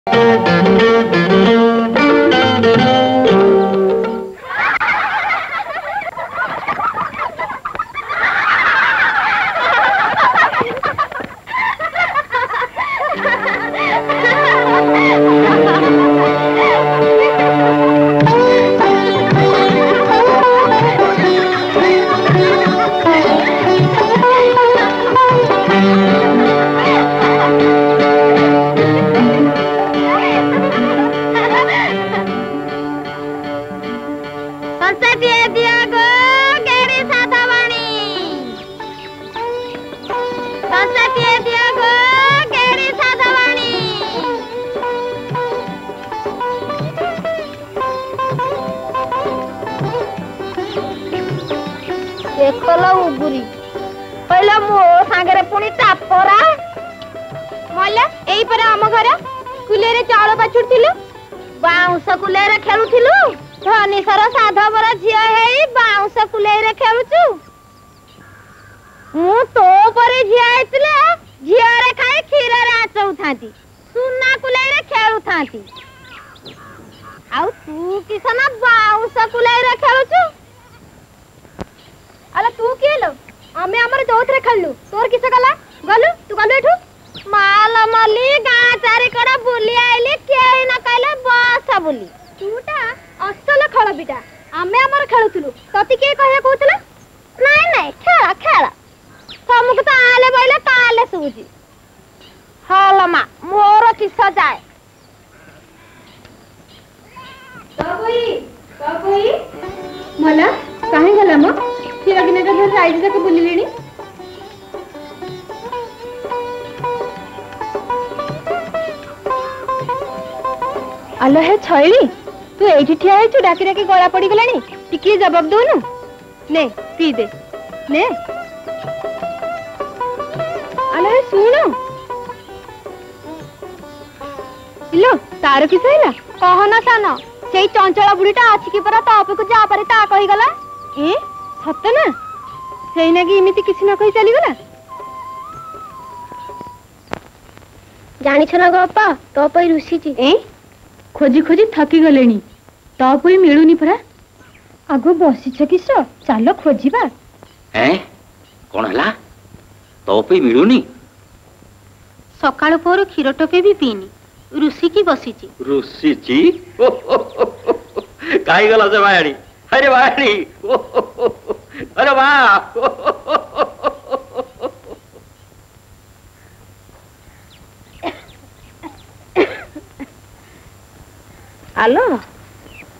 आलो है छईली तू एठी ठिया है डाकी डाकी गला पड़ी गलानी टिके जवाब दोनु ने पी दे ने आलो है सुनो इलो तार किस हैला कह ना सानो सेई चंचला बुढ़ीटा अछि कि परा ताप को जा पारे ता कहि गला ए सत्य ना सेई नागी इमिति किछ ना कहि चली गला जानी छना गप्पा तो पई रुसी छी ए खोजी खोजी थकी गलेनी तो कोई मिलुनी परा आगो बसी छ किस चलो खोजिबा हैं कोन हला तो पे मिलुनी सकाळ पोर खीर टोपे भी पीनी रुसी की बसी छी काई गला से बायाणी अरे बायाणी अरे वाह आलो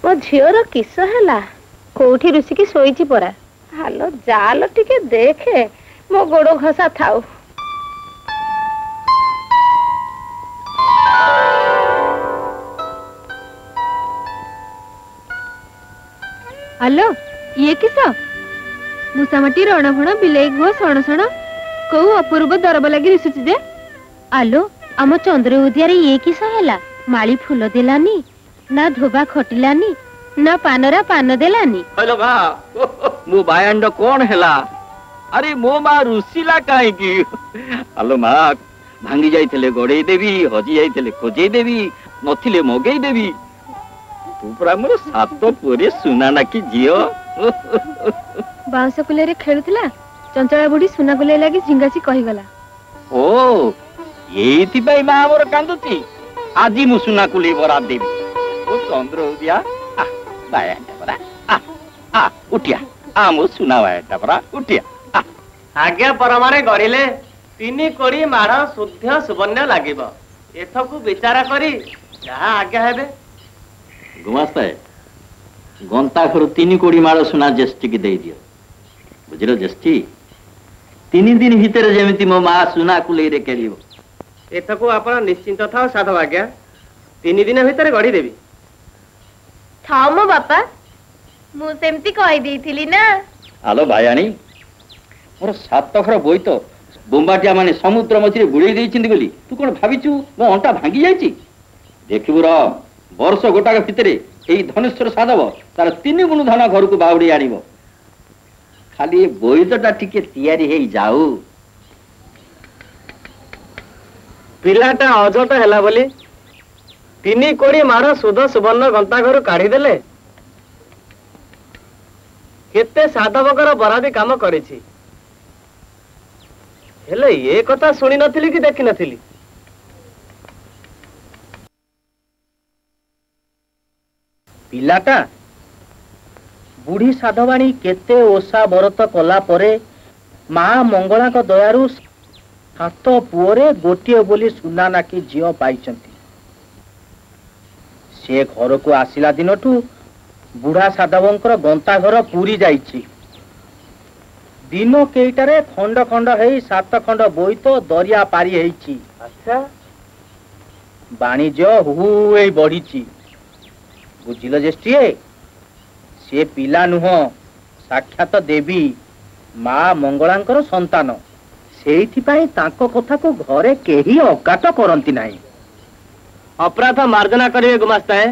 मो झीर किस है कोठी रुसी की शोची परा हालो जाल टिके देखे मो गोड़ घसा थाउ हेलो ये किस मुसामाटी रण भण बिलाई घो सण सण कौ अपूर्व दरब लगी रिसुची जे आलो आम चंद्र उदियारे ये किस हैला माली फूल देलानी ना धोबा खटिलानी ना पानरा पान देलानी हेलो बा मो बायांड कोन हैला अरे मो मा रुसिला काहे की हेलो मा भांगी जाइथिले गड़े देवी हजी जाइथिले खोजे देवी नथिले मगेई देवी तू पुरा मोर सात पुरे सुना ना की जियो बांस कुले रे खेलुतला चंचला बुढ़ी सुना कुले लागी झिंगासी कहि गला ओ एथि पई मा मोर कांदुची आजी मु सुना कुले बरा देवी ओ चंद्र उदिया आ बायांड बरा आ उठिया आ मो सुना बायांड बरा उठिया आज्ञा परमाने गरिले 3 कोड़ी माड़ शुद्ध सुवर्ण लागिब एथकु विचार करी जहा आज्ञा हेबे गुमास्ता गंता घर 3 कोड़ी माड़ सुना ज्येष्ठी की दे दियो बुझलो ज्येष्ठी 3 दिन भीतर जेमिति मो मा सुना कुले रे केलिबो एथकु आपण निश्चिंत थाओ साधव आज्ञा 3 दिन भीतर गढ़ी देवी थाओ मो बापा मु सेमती कहि देइथिली ना आलो भायाणी मोर 7 घर बोई तो बोम्बाटिया माने समुद्र मझिरे बुड़े देइछिंदी बोली तू कोन भाबिचु मो अंटा भांगी जाईची देखिबु र वर्ष गोटा भितरे एई धनुष्यर साधव तार 3 गुण धन घर को बाउडी आनिबो खाली बोईतटा टिके तयारी हेई जाऊ पिलाटा अजट हैला बोली ତିନି କୋଡ଼ି ମାଡ଼ ସୁଧ ସୁବର୍ଣ୍ଣ ଗନ୍ତା ଘରୁ କାଢିଦେଲେ। କେତେ ସାଧବଙ୍କର ବରାଦି କାମ କରିଛି, ହେଲେ ଏ କଥା ଶୁଣି ନଥିଲି କି ଦେଖି ନଥିଲି। ପିଲାଟା ବୁଢୀ ସାଧବାଣୀ କେତେ ଓଷା ବରତ କଲା ପରେ ମା ମଙ୍ଗଳାଙ୍କ ଦୟାରୁ 7 ପୁଅରେ ଗୋଟିଏ ବୋଲି ସୁନା ନାକି ଝିଅ ପାଇଛନ୍ତି। ସେ ଘରକୁ ଆସିଲା ଦିନଠୁ ବୁଢା ସାଧବଙ୍କର ଗନ୍ତା ଘର ପୁରୀ ଯାଇଛି। ଦିନ କେଇଟାରେ ଖଣ୍ଡ ଖଣ୍ଡ ହେଇ 7 ଖଣ୍ଡ ବୋଇତ ଦରିଆ ପାରି ହେଇଛି। ଆଚ୍ଛା, ବାଣିଜ୍ୟ ହୁ ହେଇ ବଢିଛି। ବୁଝିଲ ଜ୍ୟେଷ୍ଠିଏ, ସେ ପିଲା ନୁହଁ, ସାକ୍ଷାତ ଦେବୀ ମା ମଙ୍ଗଳାଙ୍କର ସନ୍ତାନ। ସେଇଥିପାଇଁ ତାଙ୍କ କଥାକୁ ଘରେ କେହି ଅକାଟ କରନ୍ତି ନାହିଁ। ଅପରାଧ ମାର୍ଜନା କରିବେ ଗୁମାସ୍ତାଏ।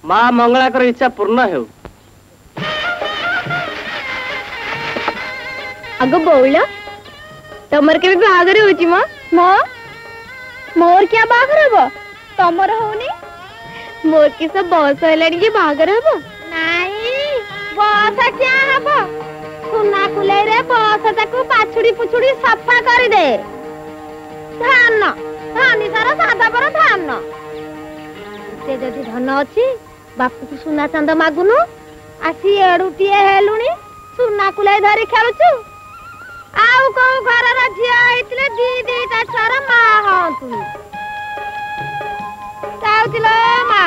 ମା ମଙ୍ଗଳାଙ୍କର ଇଚ୍ଛା ପୂର୍ଣ୍ଣ ହେଉ। ଆଗ ବଉଳ, ତମର କେବେ ବାହାଘର ହଉଛି? ମୋର କିଆ ବାହାଘର ହବ? ତମର ହଉନି? ମୋର କିସ ବୟସ ହେଲାଣି ଯେ ବାହାଘର ହବ? ନାଇଁ, ବୟସ କିଆ ହବ? ସୁନା କୁଲେଇରେ ବୟସଟାକୁ ପାଛୁଡି ପୁଛୁଡି ସଫା କରିଦେ। ଧାନ ଧନୀ ସାର ସାଧବର ଧାନ। ସେ ଯଦି ଧନ ଅଛି, ବାପୁକୁ ସୁନା ଚାନ୍ଦ ମାଗୁନୁ। ଆସି ଏଡୁଟିଏ ହେଲୁଣି, ସୁନା କୁଲେଇ ଧରି ଖେଳୁଛୁ। ଆଉ କୋଉ ଘରର ଝିଅ ହେଇଥିଲେ ଦିଟା ଛୁଆର ମା ହଅନ୍ତୁ। ଯାଉଥିଲ ମା।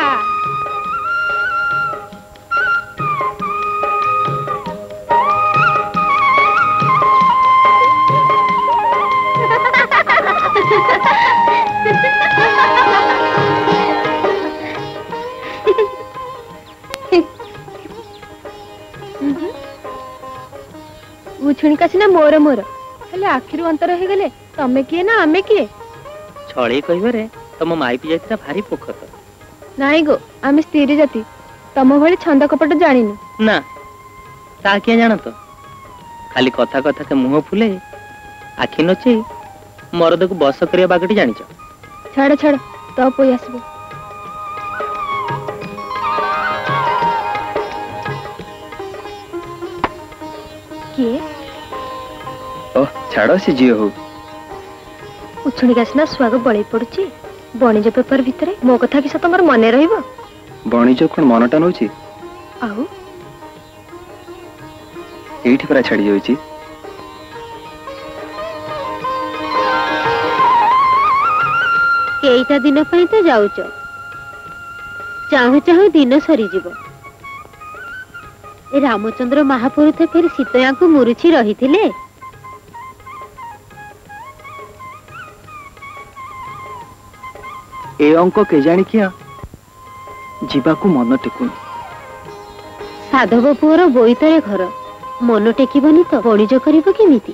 ଉଛୁଣିକା ସିନା ମୋର ହେଲେ ଆଖିରୁ ଅନ୍ତର ହେଇଗଲେ ତମେ କିଏ ନା ଆମେ କିଏ? ଛଳେଇ କହିବାରେ ତମ ମାଇପି ଯାଇଥିଲା ଭାରି ପୋଖତ। ନାଇଁ ଗୋ, ଆମେ ସ୍ତ୍ରୀ ଜାତି, ତମ ଭଳି ଛନ୍ଦ କପଟ ଜାଣିନୁ। ନା, ତା କିଏ ଜାଣତ? ଖାଲି କଥା କଥାକେ ମୁହଁ ଫୁଲେ ଆଖି ନଚେଇ ମରଦକୁ ବସ କରିବା ବାଗଟି ଜାଣିଛ। ଛାଡ, ତ ପଇ ଆସିବ। କିଏ? ଛାଡ, ସେ ଝିଅ ହଉ। ଉଛୁଣିକା ସିନା ସୁଆଗ ବଳେଇ ପଡୁଛି। ବଣିଜ ପେପର ଭିତରେ ମୋ କଥା କିସ ତମର ମନେ ରହିବ? ବଣିଜ କଣ ମନଟା ନଉଛି? ଆଉ ଏଇଠି ପରା ଛାଡି ଯାଉଛି। କେଇଟା ଦିନ ପାଇଁ ତ ଯାଉଛ, ଚାହୁଁ ଚାହୁଁ ଦିନ ସରିଯିବ। ଏ ରାମଚନ୍ଦ୍ର ମହାପୁରୁଷ ଫେରି ସୀତୟାଙ୍କୁ ମୁରୁଛି ରହିଥିଲେ। ଏ ଅଙ୍କ କେଜାଣି କିଆ ଯିବାକୁ ମନ ଟେକୁନି। ସାଧବ ପୁଅର ବୋଇତରେ ଘର, ମନ ଟେକିବନି ତ ବଣିଜ କରିବ କେମିତି?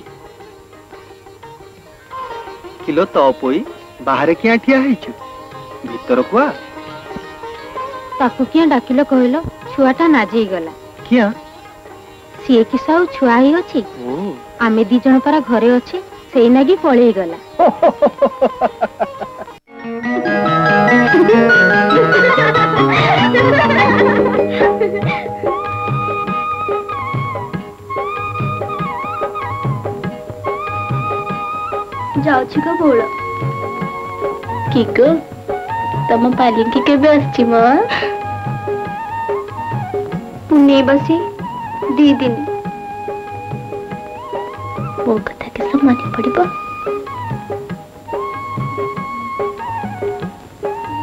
କିଲୋ ତ ପୋଇ ବାହାରେ କିଆ ଠିଆ ହେଇଛୁ? ଭିତରକୁ ଆ। ତାକୁ କିଆ ଡାକିଲ କହିଲ? ଛୁଆଟା ନାଜେଇ ଗଲା। କିଆ? ସିଏ କିସ ଆଉ ଛୁଆ ହେଇ ଅଛି? ଆମେ 2 ଜଣ ପରା ଘରେ ଅଛି, ସେଇ ନାଗି ପଳେଇ ଗଲା। ଯାଉଛି ଗো ବୋଳ। କି ଗୋ, ତମ ପାଲିଙ୍କି କେବେ ଆସିଛି ମ? ପୁନେଇ ବସି 2 ଦିନ। ମୋ କଥା କିସ ମନେ ପଡିବ?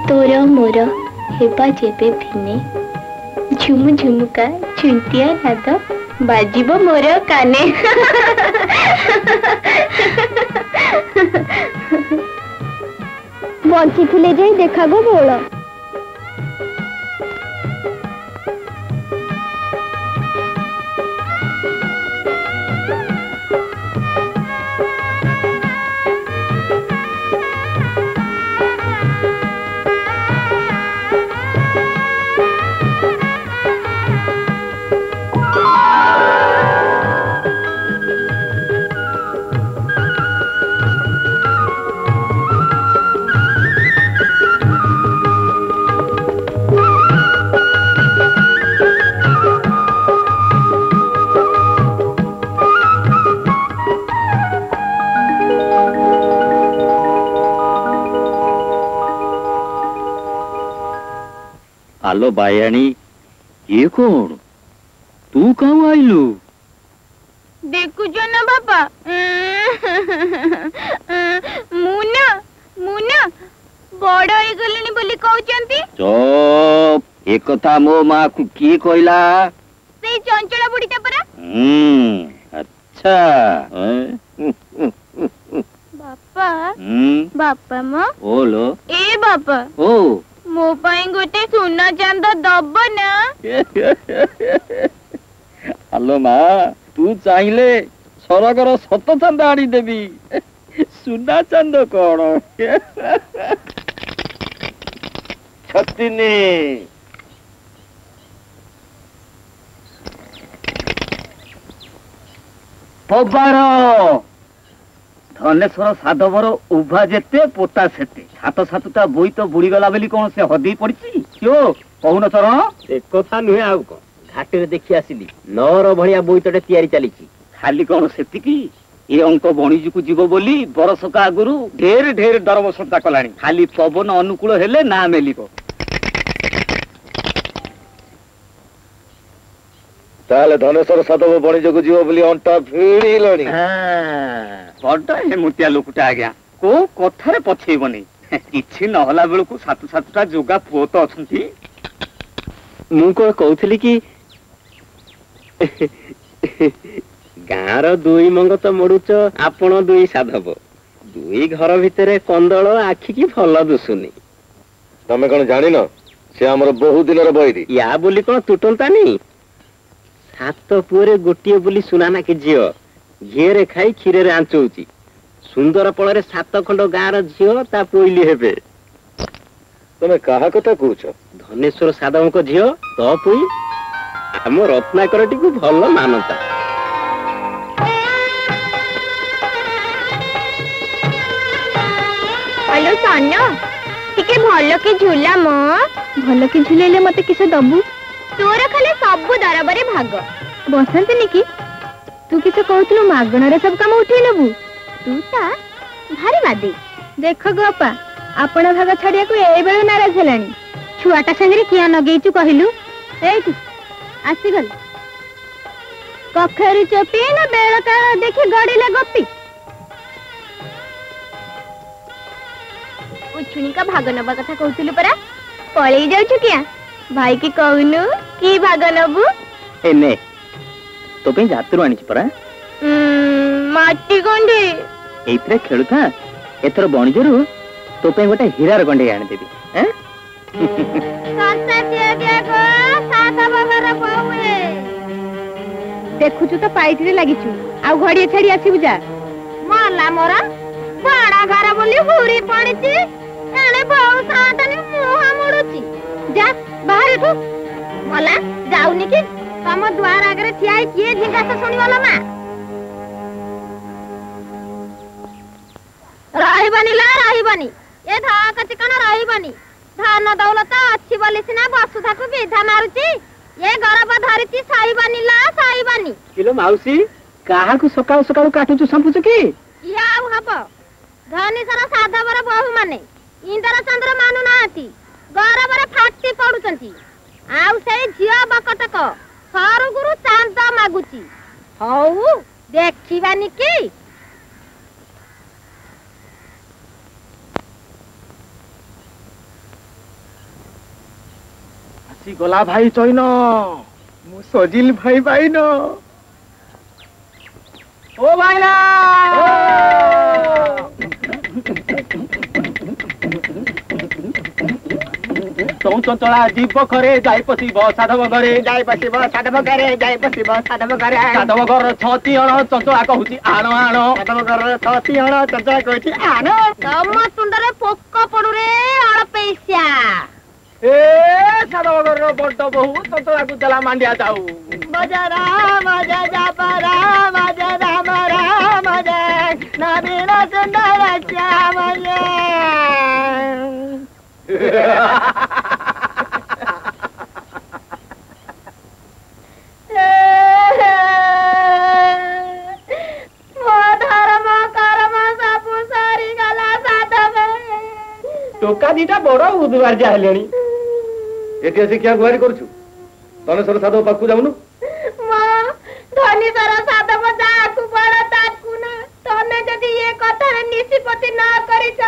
ତୋର ମୋର ହେବା ଯେବେ ଭିନେ, ଝୁମୁ ଝୁମୁକା ଝୁଣ୍ଟିଆ ନାଦ ବାଜିବ ମୋର କାନେ। ବଞ୍ଚିଥିଲେ ଯାଇ ଦେଖା ଗো ବୋଳ। आलो बायाणी ये कौन तू कहाँ आइलु देखुछ ना बापा मुना मुना बड़ हो गलिनी बोली कहउचंती चुप एक कथा मो माँ को किए कहला से चंचला बुढ़ीटा परा अच्छा बापा बापा माँ बोलो ए बापा ओ मो पाई गोटे सुना चांद दब ना आलो माँ तू चाहिए सरगर सत चांद आनी देवी सुना चांद कौन छतिनी पबार धनेश्वर साधवर उभा जेते पोता सेते सात सातटा बोई तो बुड़ी गला बेली कौन से हदी पड़ी क्यों कहून चरण एक कथा नुहे आउ को घाटे देखी आसिली नौर भलिया बोईतटे तैयारी चलीची खाली कौन सेतिकी ये अंक बणिजी को जीव बोली बरसक आगुरु ढेर ढेर दरब सत्ता कलानी खाली पवन अनुकूल हेले ना मेलिबो ताले धनेश्वर साधव बणिज को जीव बोली अंटा भिड़िलणी बड़ हेमुतिया लोकटा आज्ञा को कथारे पछेबनी किछि नहला बेलकु सात सातटा जोगा पुओ तो अछंती मु को कहउथली कि गाँर दुई मंग तो मोड़ुच आपण दुई साधव दुई घर भितर कंदल आखि की भल दुसुनी तमे कौन जानिन से हमर बहुत दिन बैरी या बोली कौन तुटंतानी सात पुअरे गोटे बोली सुनाना कि झील घीरे खाई क्षीर आंचौची सुंदर पल सात खंड गाँर झील ता पोइली हेबे तमे कहा कथा कहूछ धनेश्वर साधव को झील तो पुई आम रत्नाकर टी भल मानता हेलो सान्या टिके भल के झूला मो भल के झूलेले मते किसे दबु तोर खाली सब दरबारे भाग बसंतनी की तू किसे कहतलु मागणारे सब काम उठे लेबु तू ता भारी बादी देख गोपा आपण भाग छाड़िया को ए बेले नाराज हेलानी छुआटा संगरे किया नगेइचु कहिलु एठी आसी गल कखरी चोपी ना बेल का देखि गड़ीले गप्पी उछुनी का भाग नबा कथा कहतलु परा पळेई जाउछु किया भाई की कहनु की भाग नबु एने तो पे जातरु आनी परा माटी गंडे एथरे खेलुथा एथर बणिजरु तो पे गोटे हीरार गंडे आनी देबी हैं साता के गो साता बाबार बहुए देखुछु तो पाइटिरे लागिछु आ घड़िए छाड़ी आसी बुजा माला मोरा बाड़ा घर बोली हुरी पड़िची एने बहु सातानी मुहा मुडुची जा बाहर उठो मला जाउनी कि तम द्वार आगे ठियाई किए झिंगासा सुनी वाला मा राहिबानी ए धा कचिकन राहिबानी धान दौलत अच्छी बोली सिना बसुधा को विधा मारुची ये गरब धरिची साहिबानी किलो माउसी काहा को सकाळ सकाळ काटुचु संपुचु की या हबो धनेश्वर साधवर बहु माने इंद्र चंद्र मानु नाती गरबर फाटी पडुचंती आउ से झिया बकटक सारु गुरु चांद मागुची हौ देखिबानी की आसी गला भाई चैन मु सजिल भाई बाइन ओ भाईला तौ चंचला जीव घरे जाई पसिब साधव घरे जाई बसिब साधव घरे जाई बसिब साधव घरे साधव घर छती अण चंचला कहूची आण आण साधव घर छती अण चंचला कहूची आण तम तुंडरे पोक पडु रे अळ पैसा ए साधव घर बड्ड बहु चंचला को देला मांडिया जाऊ मजा राम जा राम राम नवीन सुंदर श्याम टोका दीटा बड़ उदबार जा हेलेनी ଏଠି ଆସି କିଆ ଗୁହାରି କରୁଛୁ? ଧନେଶ୍ୱର ସାଧବ ପାଖକୁ ଯାଉନୁ? ଧନେଶ୍ୱର ସାଧବ ଯାହାକୁ ବଳ ତାକୁ ନା। ତମେ ଯଦି ଏ କଥାରେ ନିଷ୍ପତ୍ତି ନ କରିଛ,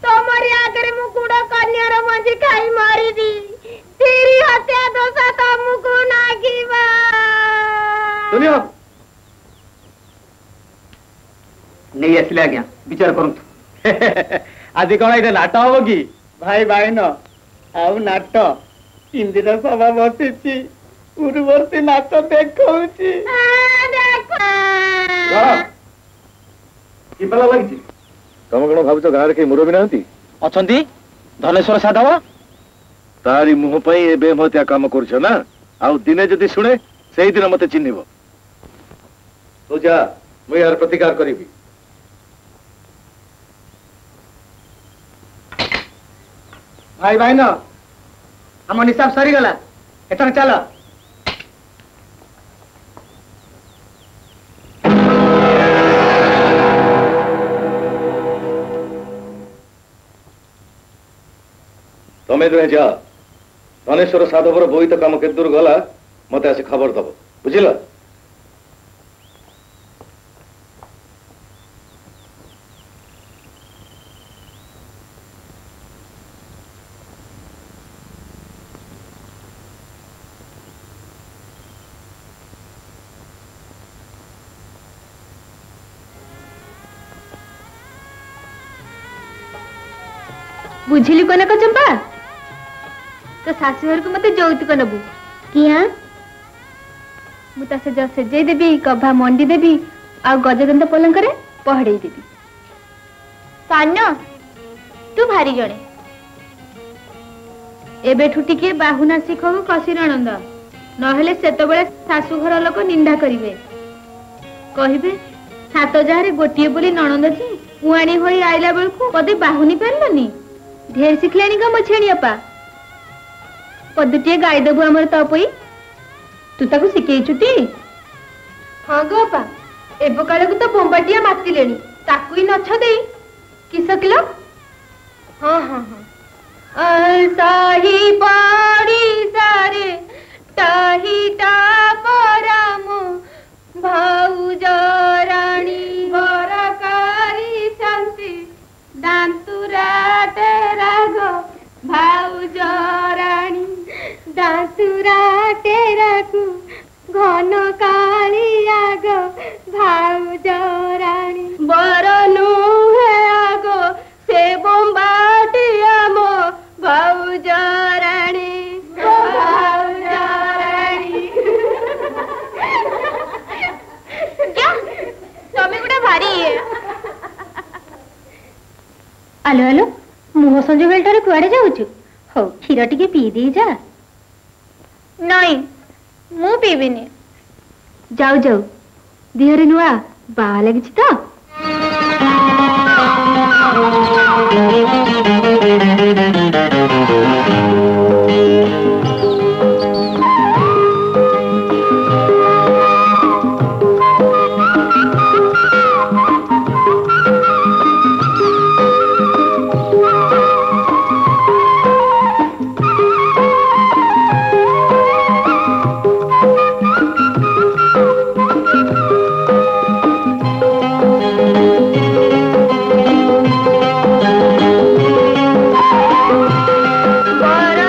ତମରି ଆଗରେ ମୁଁ ଗୁଡ କନ୍ୟାର ମଞ୍ଜି ଖାଇ ମରିବି। ସ୍ତ୍ରୀ ହତ୍ୟା ଦୋଷ ତମକୁ ନାଗିବା। नहीं आसिले आज्ञा विचार करंतु। आज कौन ये नाट हम कि भाई भाईन आउ नाट इंदिरा सभा बसी पूर्ववर्ती नाट देखा लगी तुम कौन भाव गाँव कहीं मुरबी ना अच्छा धनेश्वर साधव तारी मुह बेमहत्या काम कर ना आउ दिने जदि शुणे से दिन मत चिन्ह तू जा मुझे यार प्रतिकार करी। भाई भाई न हम हिसाब सरी गला एथर चल। तमें दुहे जा धनेश्वर साधवर बोईत काम के दूर गला मत आसी खबर दब बुझिल। बुझिली कनक चंपा तो शाशुघर को मत यौतुक नबू किया मुझे सजे देवी कभा मंडी देवी आ गजगंध पलंक पहड़े देवी। सान्न तू भारी जड़े एबेठू टिके बाहुना शिखु कसी नणंद नहेले सेतबेले शाशुघर लोक निंदा करिवे कहिबे सात जहारे गोटिए बोली नणंद जी पुआणी होई आइला बेलकू पदे बाहुनी पारलनी ढेर शिखलानी का मछेणी अपा पदुटिए गाई देबू आमर तपई तू ताकू शिखेइचुटी। हाँ गो अपा एब काले को तो बोंबाटिया मातिलेनी ताकू ही नछ देई कि सकिलो। हाँ हाँ हाँ साही पाड़ी सारे ताही टापराम भाउजराणी बरकारी शांति दांतुराटे राग भाउजराणी दांतुराटे रागु घन काली आग भाउजराणी बरनु है आग से बोंबाटी आम भाउजराणी भाउजराणी। क्या तमें गोटे भारी आलो आलो मुह संज बेलटारे कुआड़े जाऊछु हो क्षीर टिके पी दे जा। नहीं मु पीबिनी जाऊ जाऊ दिहरे नुआ बा लगी तो बरनु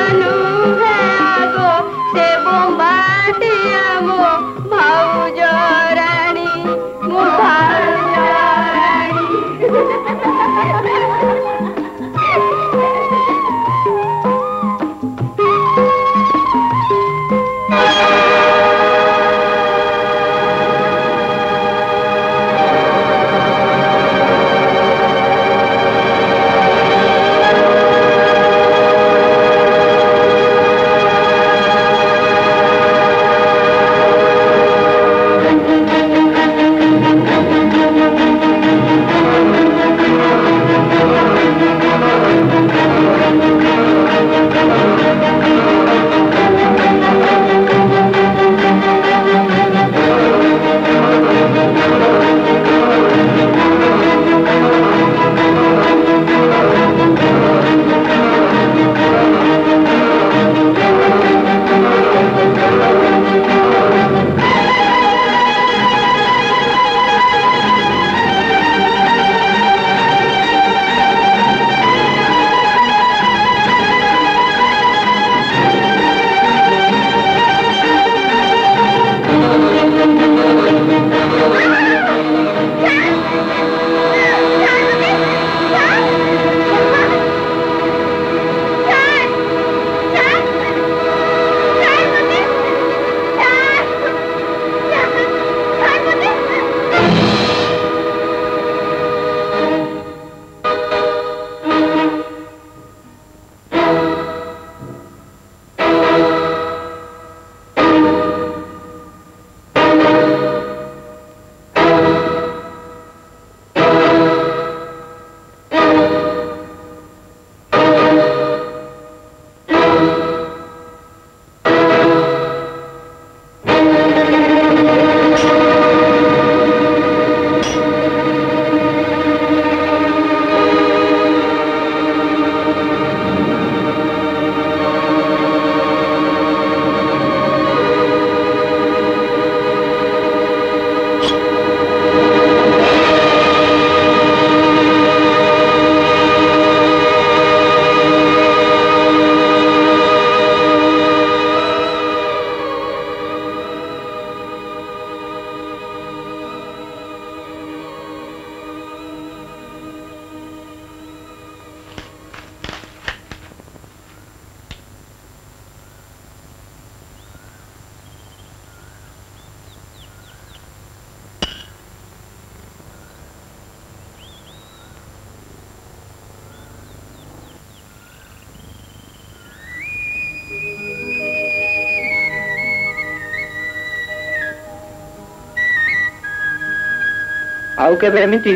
आउ केबे एमिति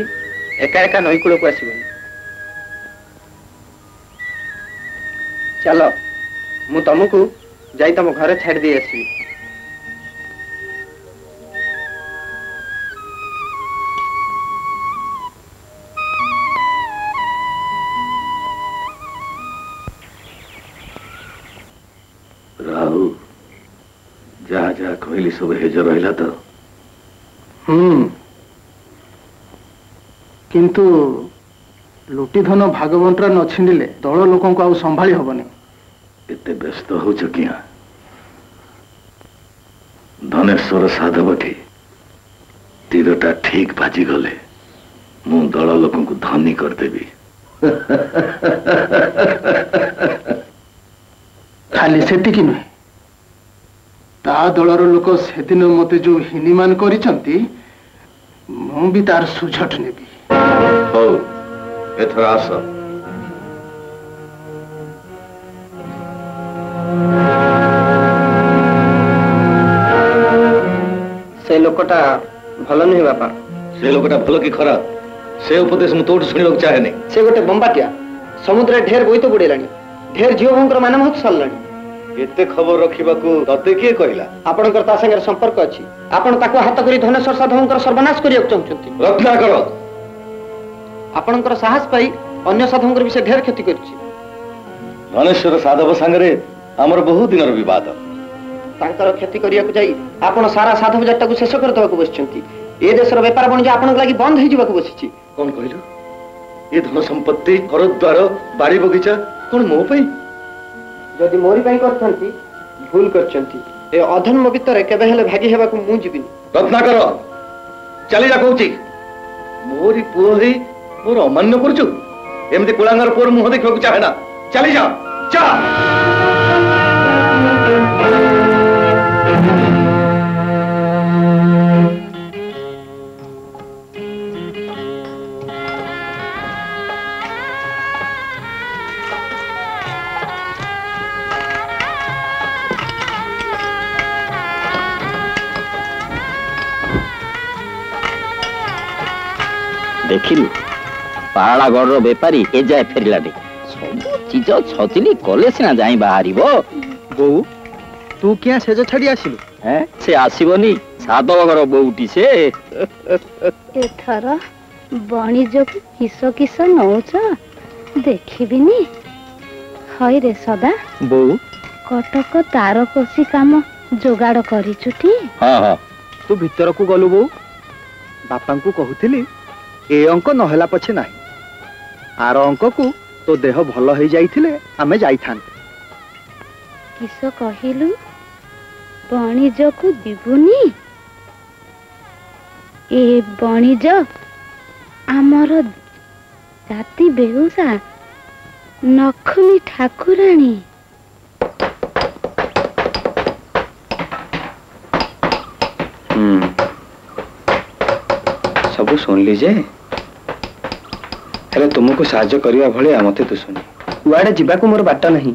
एका एका नई कूल को आसबनी चलो मु तुमको जाई तुम घरे छाड़ दे आसबी राहु जहाँ जहाँ कहली सब हेज रहा तो किंतु लुटी धन भागवंतरा न छिंडिले दल लोक को संभाली हबनी एते व्यस्त हो किया धनेश्वर साधव की तीरटा ठीक बाजी गले मु दल लोक को धनी करदेवी खाली सेतिकी नुहे ता दलर लोक सेदिन मते जो हिनीमान करिसंती मु भी तार सुझट नेबी हो एथर आस से लोकटा भल नुहे बापा से लोकटा भल कि खराब से उपदेश मु तोड़ सुनिବାକୁ चाहेनी से गोटे बंबाटिया समुद्र ढेर बोईत बुड़ेलानी ढेर झील भंकर मान महत सरलानी एते खबर रखिबाकू तते किए कहला आपणकर ता संगे संपर्क अछि आपण ताको हाथ करी धनेश्वर साधवंकर सर्वनाश करिया चाहउछंती रक्षा करो आपणकर साहस पाई अन्य साधवंकर विषय ढेर क्षति करछि धनेश्वर साधव संगे हमर बहुत दिनर विवाद तांकर क्षति करिया को जाई आपण सारा साधव जट्टा को शेष कर दବାକୁ बसिचंती ए देशर व्यापार वाणिज्य आपण लागि बंद होई जिबाको बसिछि कौन कहलु ये धन संपत्ति घर द्वार बाड़ी बगीचा कौन मो पई जदि मोरी पई करथंती भूल करचंती ए अधर्म भितर केबे हेले भागी हेबाको मु जिबिनी रत्नाकर चली जा कहूची मोरी पुओ ही मोर अमान्य करछु एमती कुलांगर पुओर मुह देखिବାକୁ चाहे ना चली जा जा देखिलु पाहाड़गढ़ बेपारी ए जाए फेरलानी सब चीज छतिली कले सिना जाई बाहरिबो बो तू क्या सेज छाड़ी आसिलु हैं से आसीबनी साधव घर बोउटी से एथर बणिज्य को किस किस नौच देखिबिनी हई रे सदा बो कटक तारकसी काम जोगाड़ करिचुटी हां हां तू भीतर को गलु बो बापा को कहूली ए अंक नहला पछे नाही आर अंक को तो देह भल हो जाइथिले आमे जाइथांते किस कहिलु बणिज्य को दिबुनी ए बणिज्य आमर जाति बेहुसा नखुनी ठाकुराणी सब सुन लीजे हेले तुमको साहाय्य करिया भलिया मते तो सुनी कुआडे जिबाको मोर बाट नहीं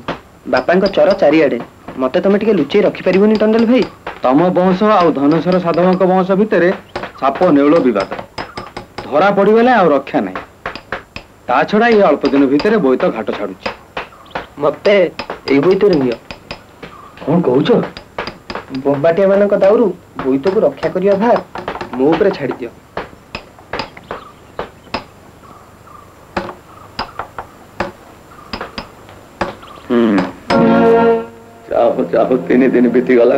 बापांक चर चारिआडे मते तमे टिके लुचेई रखि परिबोनी टंडल भाई तम वंश आ धनेश्वर साधवक वंश भितरे साप नेउल विवाद धरा पड़गले आ रक्षा नहीं ता छड़ा ये अल्प दिन भितर बोईत घाट छाड़ुची मते एई बोईत रे नियो कौन कहूछ बंबाटिया मानक दाउरु बोईत को रक्षा करिया भार मो ऊपर छाड़ी दियो चाहो 3 दिन बीती गला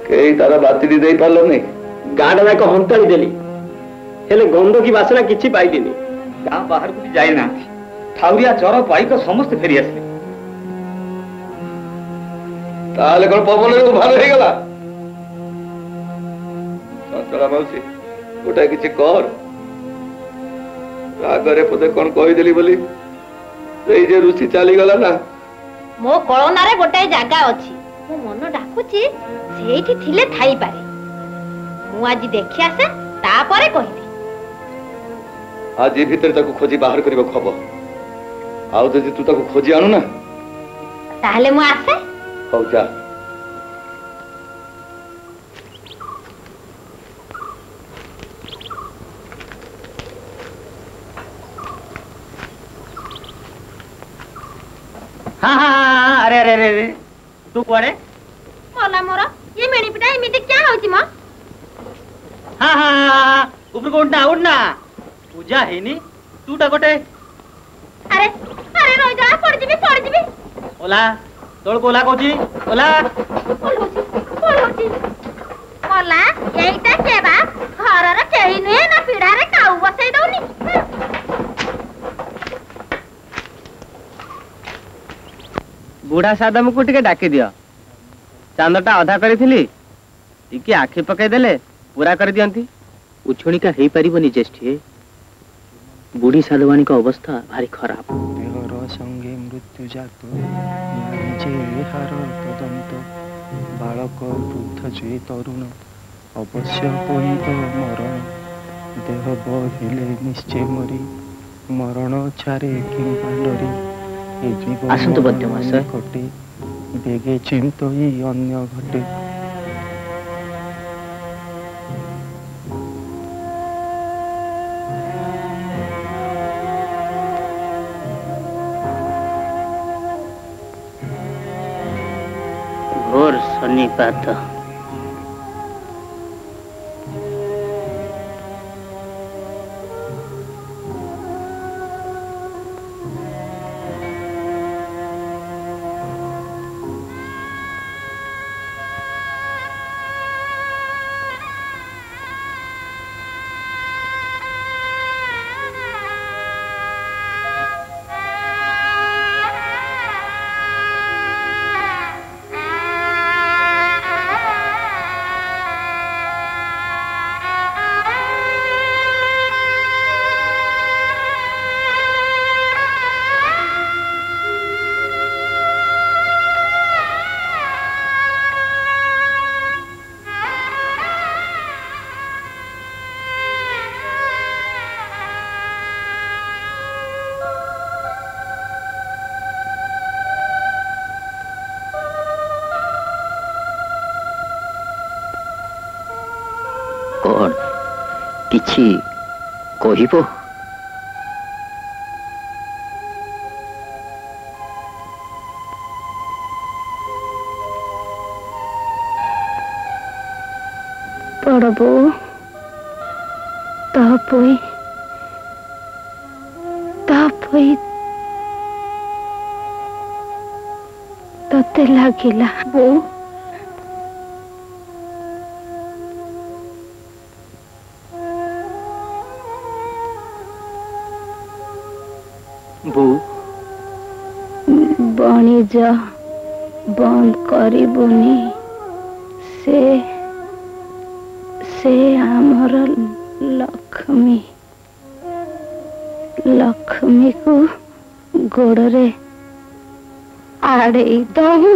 कई तारा बाती दे पारलो नहीं गाड़ लायक हंताड़ी देली हेले गंध की बासना किछि पाइलिनी गाँ बाहर को जाई ना ठाउरिया चर पाइक समस्त फेरी आसले ताले कौन पवन उभार हो गला चंचला मौसी गोटा किछि कर रागरे पदे कौन कहिदेली बोली सेई जे रुचि चली गला ना मो कळनारे गोटाए जागा अछि मो मन डाकुची सेठी थिले थाई पारे मु आज देखि आसे तापरे कहिबी आज ए भीतर ताको खोजी बाहर करबो खबर आउ जदि तू ताको खोजी आनु ना ताहले मु आसे हो जा हाँ हाँ हाँ, अरे अरे अरे अरे तू कुआड़े मला मोर ये मेणीपिटा एमिति क्या होची म हाँ हाँ हाँ ऊपर को उड़ना पूजा है नी तू गोटे अरे अरे रोई जा पड़ जीबी ओला तोड़ को ओला कोची ओला कोल होची मला एइटा केबा घरर केही नुहे ना पिढारे काऊ बसै दउनी बुढ़ा सादम को टिके डाकी दियो चांदटा अधा करी टिके आखि पकई देले पूरा कर दियंती उछुणिका हेई परिबनी ज्येष्ठी बुढ़ी साधवानी का अवस्था भारी खराब देहर संगे मृत्यु जात जे हार तदंत बालक वृद्ध जे तरुण अवश्य पड़िब मरण देह बढ़िले निश्चय मरी मरण छारे किंबा डरी आसंतु बद्यमास घटे बेगे चिंतई अन्य घटे घोर सन्निपात कौन किछि कहिबो पड़बो तापई तते लागिला बो बणिज बंद करिबुनी से आमर लक्ष्मी को गोड़रे आड़े दऊ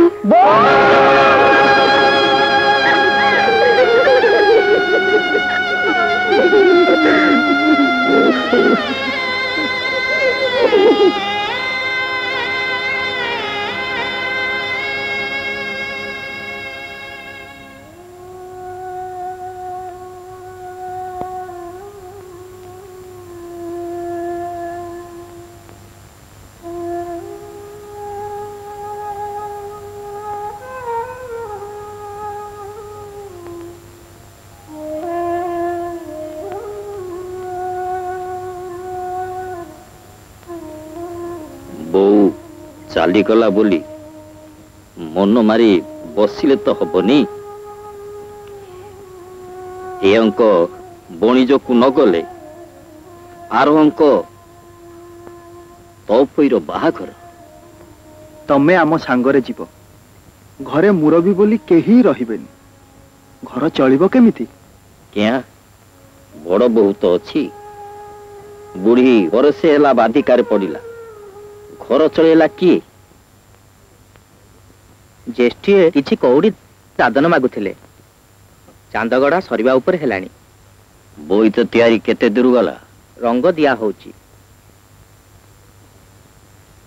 चाली गला बोली मन मारी बसिले तो हबनी ए अंक बणिज को न गले आर अंक तपईर बाहाघर तमे आम सांगरे जीव घरे मुरबी बोली केही रहिबेनी घर चलिबो केमिति क्या बड़ बहु तो अच्छी बुढ़ी बरसे हला बाधिकार पड़िला घर चलेला किए ज्येष्ठी किछि कौड़ी दादन मागुथिले चांदगड़ा सरिबा ऊपर हेलानी बोईत तैयारी केते दूर गला रंग दिया होची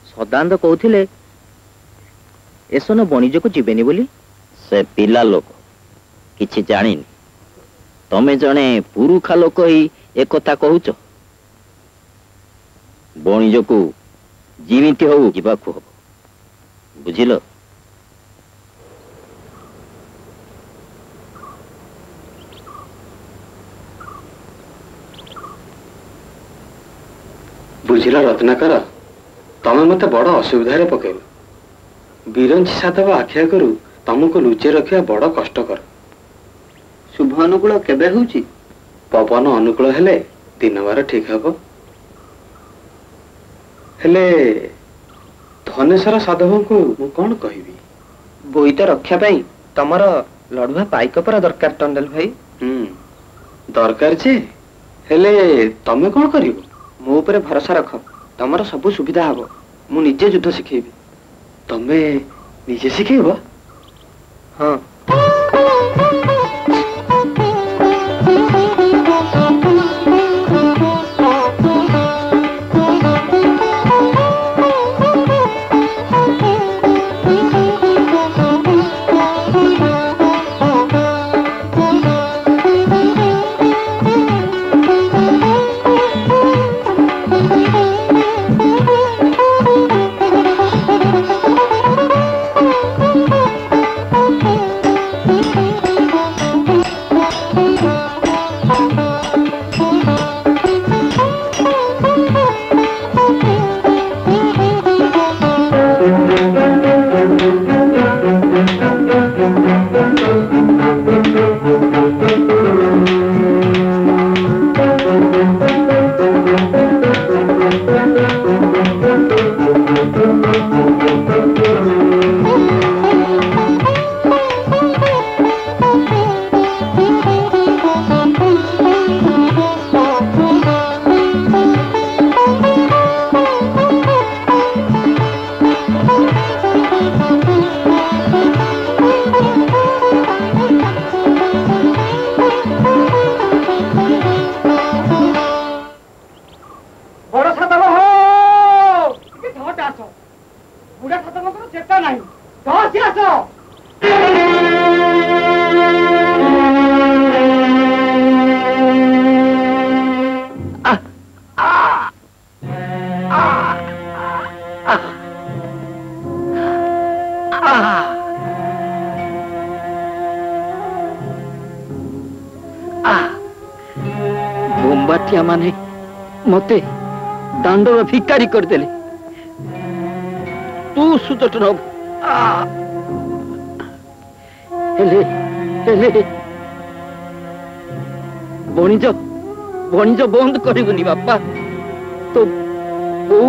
सदानंद कहूथिले एसन बणिज को जीवेनी बोली से पिला लोक किछि जानिनी तमे जने पुरुखा लोक ही एक कथा कहूच बणिज को जीवित हो जीवाकू हब बुझिल? बुझिल रत्नाकर, तमे मते बड़ असुविधा पकेल। बिरंची साधव आखिया करू तुमको लुचे रखा बड़ कष्टकर। शुभ अनुकूल केबे होउची? पवन अनुकूल हेले दिन बार ठीक हब। हेले धनेश्वर साधव को मु कौन कहबी? बोईत रक्षा पाई तमर लड़ुआ पाइक पर दरकार टंडल भाई। दरकार जे हेले तमे कौन करिवो? मो ऊपर भरोसा रख, तमर सब सुविधा हबो। मु निजे युद्ध शिखेबी। तमे निजे शिखेब? हाँ। बोम्बाटिया माने मते दांडर भिकारी करदेले। तू सुदट न हेले हेले बणिज बणिज बंद करबुनी बापा। तो ओ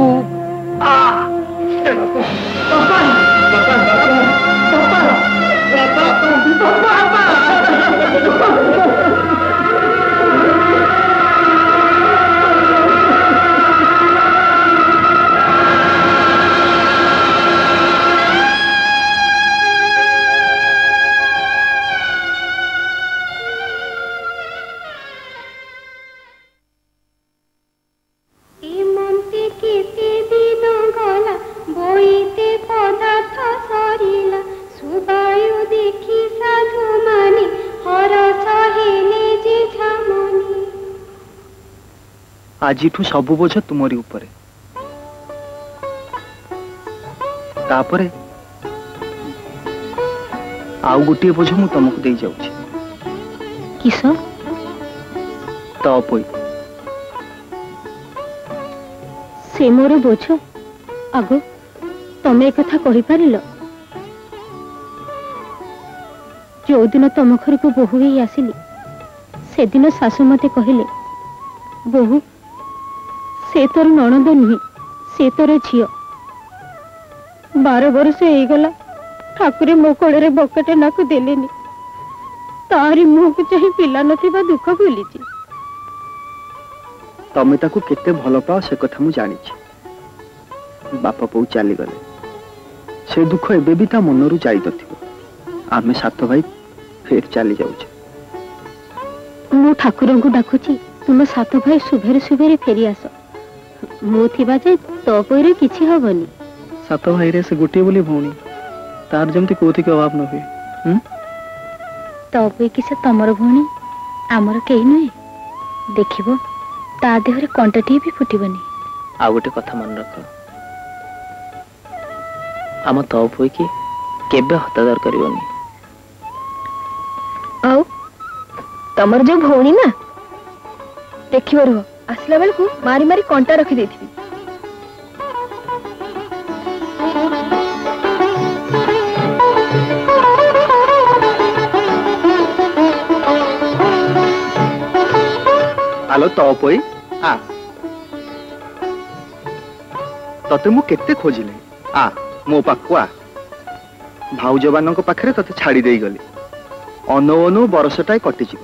आज सबु बोझ तुमरी उपरे। तापरे आउ गोटे बोझ मु तुमको दे जाउछि। किस? तपई से मोर बोझ आगो तमे कथा कहि पारिल? जो दिन तुम घर को बोहू ही आसिली से दिन सासु मते कहले, बोहू से तोर नणंद नुहे, से तोर झियो। 12 वर्ष हो गला ठाकुरे मो कोड़े बकटे नाकु देलेनी। तारी मुह को चाहि पिला नथिबा दुख भूलिछि। तमे ताकू केते भल पाओ से कथा मु जानिछि। बापा पौ चली गले से दुख एबे भी ता मनरु जाई दथिबो। आमे सात भाई फेर चली जाउछे। मु ठाकुरन को डाकुछि तुम सात भाई सुभेरे सुभेरे फेरी आस। मु थिबा जे तो पइरे किछि हबनी। सात भाई रे से गोटे बोली भौणी तार जमती कोथि के अभाव न हुए। तो पइ कि से तमर भौणी आमर केही नय। देखिबो ता देहरे कंटटी भी फुटिबनी। आ गोटे कथा मन रख, आम तो पुई की केबे हतादर करबनी। आउ तमर जो भौणी ना देखियो रुह आसला बेल को मारी मारी कंटा रखी देथि। आलो तो पोई आ तते मु केते खोजिले आ मो पाकुआ भाउज बानक पाखरे तते छाड़ी देई गली अनो अनो बरसटाय कटि जीव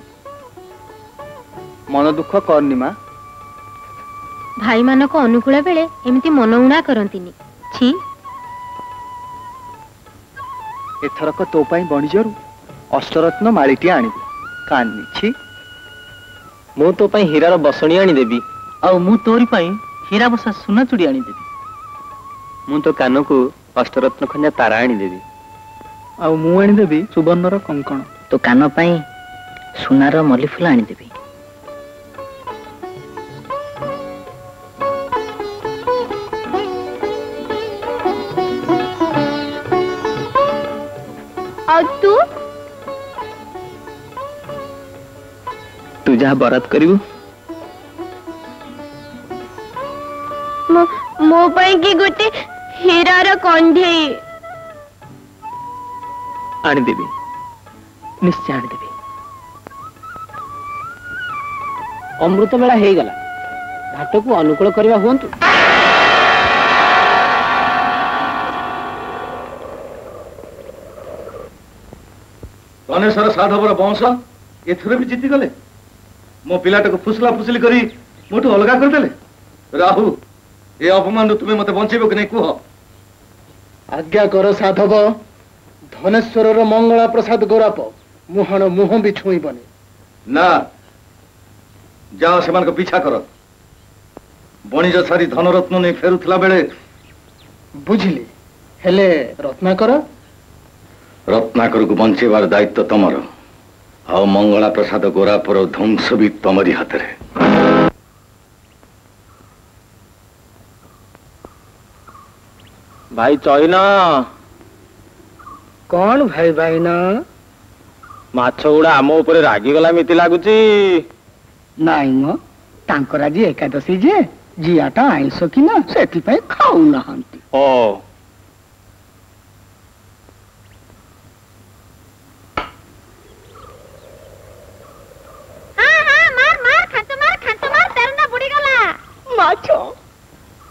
मन दुख करनी मा। भाई मानक अनुकूल बेले एमिति मन उणा करंतिनी छी। एथरक तो पाई बणिजरु अष्टरत्न माळीटी आनिबे कान्नी छी। मु तो पाई हीरार बसणी आनी देबी आ मु तोरी पाई हीरा बसा सुना चूड़ी आनी देबी। मु तो कान को अष्टरत्न खंजा तारा आनी देबी आ मु आनी देबी सुवर्णर कंकण। तो कान पाई सुनार मल्ली फूल आनी देबी। और तू जहाँ बरात करिबू मो पाई की गोटे हीरार कंढे आनी देबी निश्चय आनी देबी। अमृत बेला हे गला घाट को अनुकूल करवा हुंतु। धनेश्वर साधवर वंश एथर भी जीति गले। मो पिलाटा को फुसला फुसली करी मोटू अलगा कर देले। राहु ए अपमान तुम्हें मते बंचेबो कि नहीं कुह। आज्ञा कर साधव धनेश्वर मंगला प्रसाद गोराप मुहाण मुह भी छुईबनी ना जाओ सेमान को पीछा कर। बणिज सारी धनरत्न नहीं फेरुथला बेले बुझिली हेले रत्नाकर रत्नाकर को बंचेबार दायित्व तमर आ मंगला प्रसाद गोरापर ध्वंस भी तमरी हाथ रे। भाई चईना कौन भाई भाई ना माछ गुड़ा आम ऊपर रागी गला मिति लागुची। नाई म तांकर आज एकादशी जे जियाटा आइंस कि ना सेति पय खाऊ नाहंती। ओ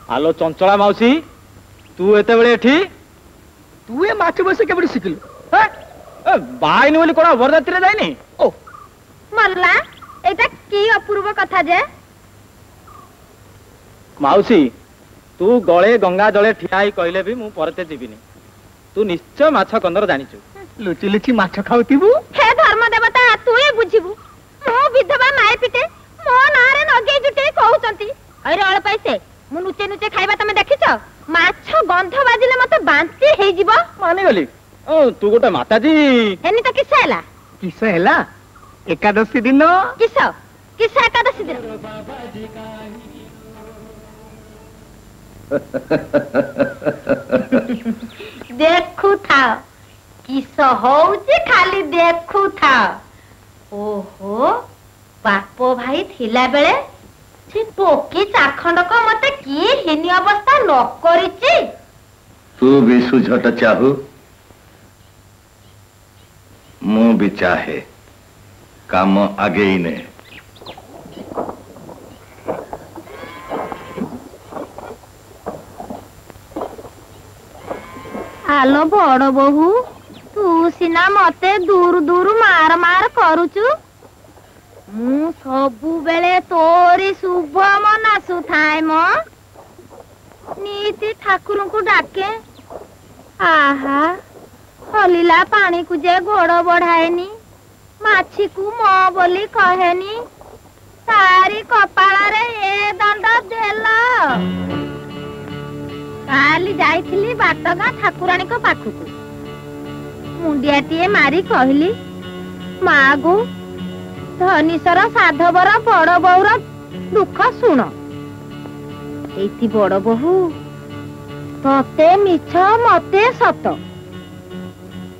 आलो चंचला माउसी तू एते बेले एठी तू ए माछ बसे केबडी सिखिलु बाइनी बोली कोना बरदाती रे जाइनी। ओ मल्ला एटा की अपूर्व कथा जे। माउसी तू गळे गंगा जळे ठियाई कहले भी मु परते जीविनी। तू निश्चय माछ कंदर जानिचु। लुचि लुचि माछ खाउतिबु। हे धर्म देवता तू ए बुझिबु मो विधवा माय पिटे मो नारे नगे जुटे कहउचंती। अरे अळ पैसे मु नुचे नुचे खाइबा तमे देखिछ। माछ गंध बाजिले मते बांती हेइ जीव। माने गली तू गोटे माताजी एनी त किस हैला किस हैला एकादशी दिन किस एकादशी दिन देखु था किस होउची खाली देखु था। ओहो बापो भाई थिला बेले से टोकी चाखंड को मते की हिनी अवस्था न करिची। तू भी सुझट चाहू मु भी चाहे काम आगे ही ने। आलो बड़ बहु तू सिना मते दूर दूर मार मार करूचु। मु सबु बेले तोरी शुभ मनासु थाए म नीति ठाकुर को डाके। आहा हलिला पानी को जे गोड़ बढ़ाएनी माछी को म बोली कहेनी तारी कपाल रे ए दंड देला। काली जाइथिली बाटगा ठाकुराणी को पाखुकु मुंडियाटीए मारी कहली मागो धनीश्वर साधवर बड़ बौर दुख शुण। एति बड़ बहु तते मिछ मते सत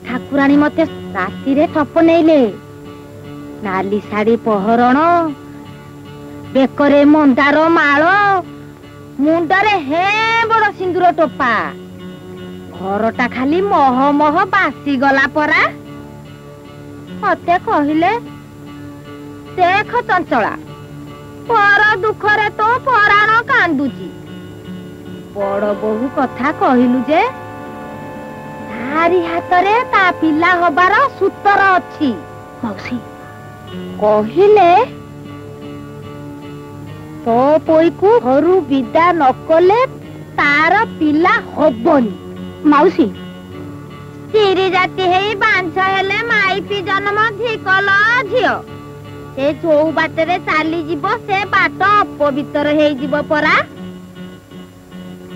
ठाकुराणी मते राति रे ठप नेले नाली साड़ी पहरण बेकरे मंदार माल मुंडरे हे बड़ सिंदूर टोपा घरटा खाली मह मह बासी गला परा मते कहिले देख चंचला पर दुखरे तो पराण कांदुची बड़ बहु कथा कहिलु जे धारी हातरे ता पिला हबार सूतर अछि मौसी कहिले तो पोई को घरु विदा न कले तार पिला हबनी मौसी स्त्री जाति हेई बांछ हेले माई पी जन्म धिकल झियो से जो बाटरे चाली जीवो से बाट अपवित्र हेई जीवो परा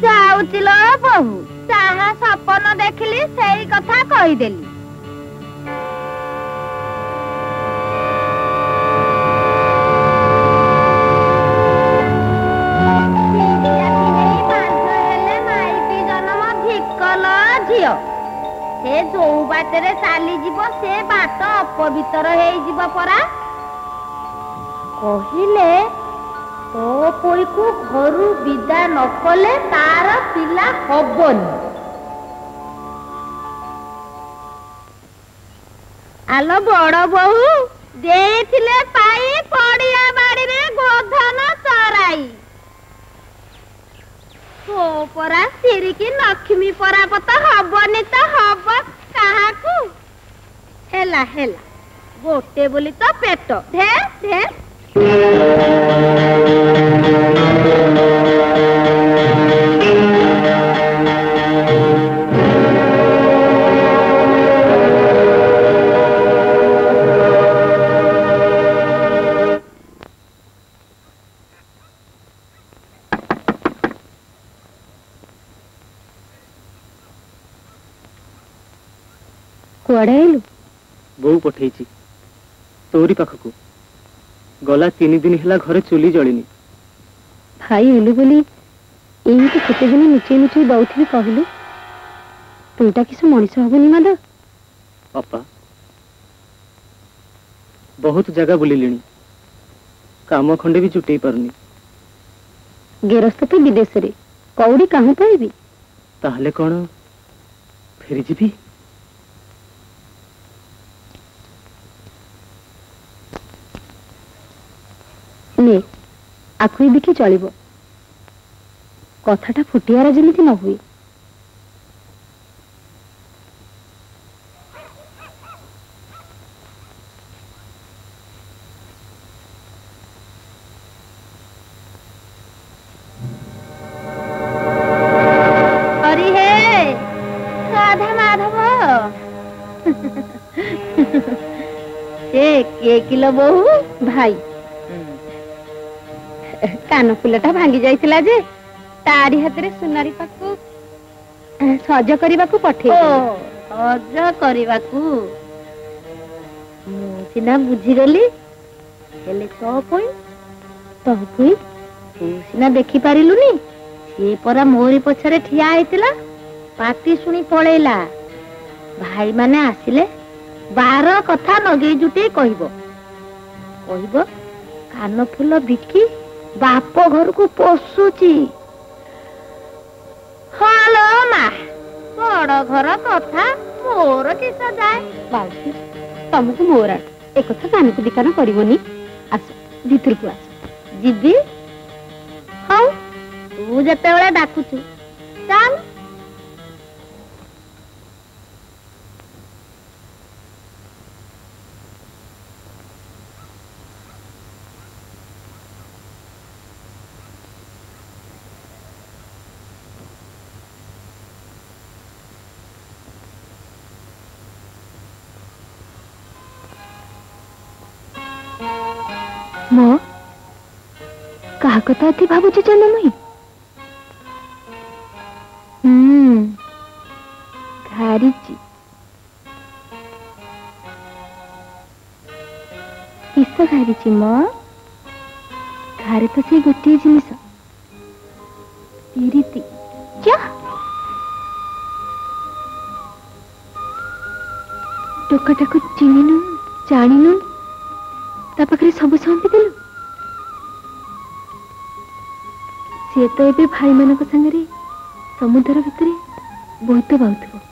जाउतिलो बहु चाहा सपन देखली सेई कथा कहिदेली से जो बाटरे चाली जीवो से बाट अपवित्र हेई जीवो परा कहिले तो कोई को घरु विदा न कले तार पिला हबनी आलो बड़ बहु देथिले पाई पड़िया बाड़ी रे गोधन चराई तो परा सिरी की लक्ष्मी परापत हबनी तो हब काहाकू हेला हेला गोटे बोली तो पेट धे धे कुआड़े आइलु बोऊ पठेइची तोरी पाखकू गला 3 दिन हेला घरे चुली जलिनी भाई हेलु बोली एही तो केते दिन नुचे नुचे दउथि कहलु तुईटा किस मनीष हबनी मादा अपा बहुत जगह बुलिलिनी काम खंडे भी जुटई पारनी गेरस्त तो विदेश रे कौड़ी काहू पाइबी ताहले कोन फेरी जीबी ने आखुई बिकी चलिबो कथाटा फुटियारा जेमिति न हुई हरि हे राधा माधव ए के किलो बहु भाई कान फुलटा भांगी जाइतिला जे तारी हातरे सुनारी पाकू सज करिबाकू पठे सज करिबाकू सिना बुझी गली हेले तो कोई तू सिना देखि पारिलुनी से परा मोरी पछरे ठिया आइतिला पाती सुनी पळेला भाई माने आसिले 12 कथा नगे जुटे कहिबो कान फुल बिकी बाप घर को पोसुची हालो मा बड़ घर कथा मोर किस जाए बाउसी तुमको मोरा एक कथा कान को दिकान करिवनी आस भीतर को आस जीबी हाउ तू जते बेला डाकुछु चल मो कहा कथा थी भाबुची चंदमुई घारीची किस घारीची मो घारे तो से गोटे जिनिस पीरिति क्या टोकाटाକୁ ଚିହ୍ନିନୁ ଜାଣିନୁ ତା ପାଖରେ ସବୁ ସମ୍ପିଦେଲୁ। ସିଏ ତ ଏବେ ଭାଇମାନଙ୍କ ସାଙ୍ଗରେ ସମୁଦ୍ର ଭିତରେ ବହୁତ ବାହୁଥିବ।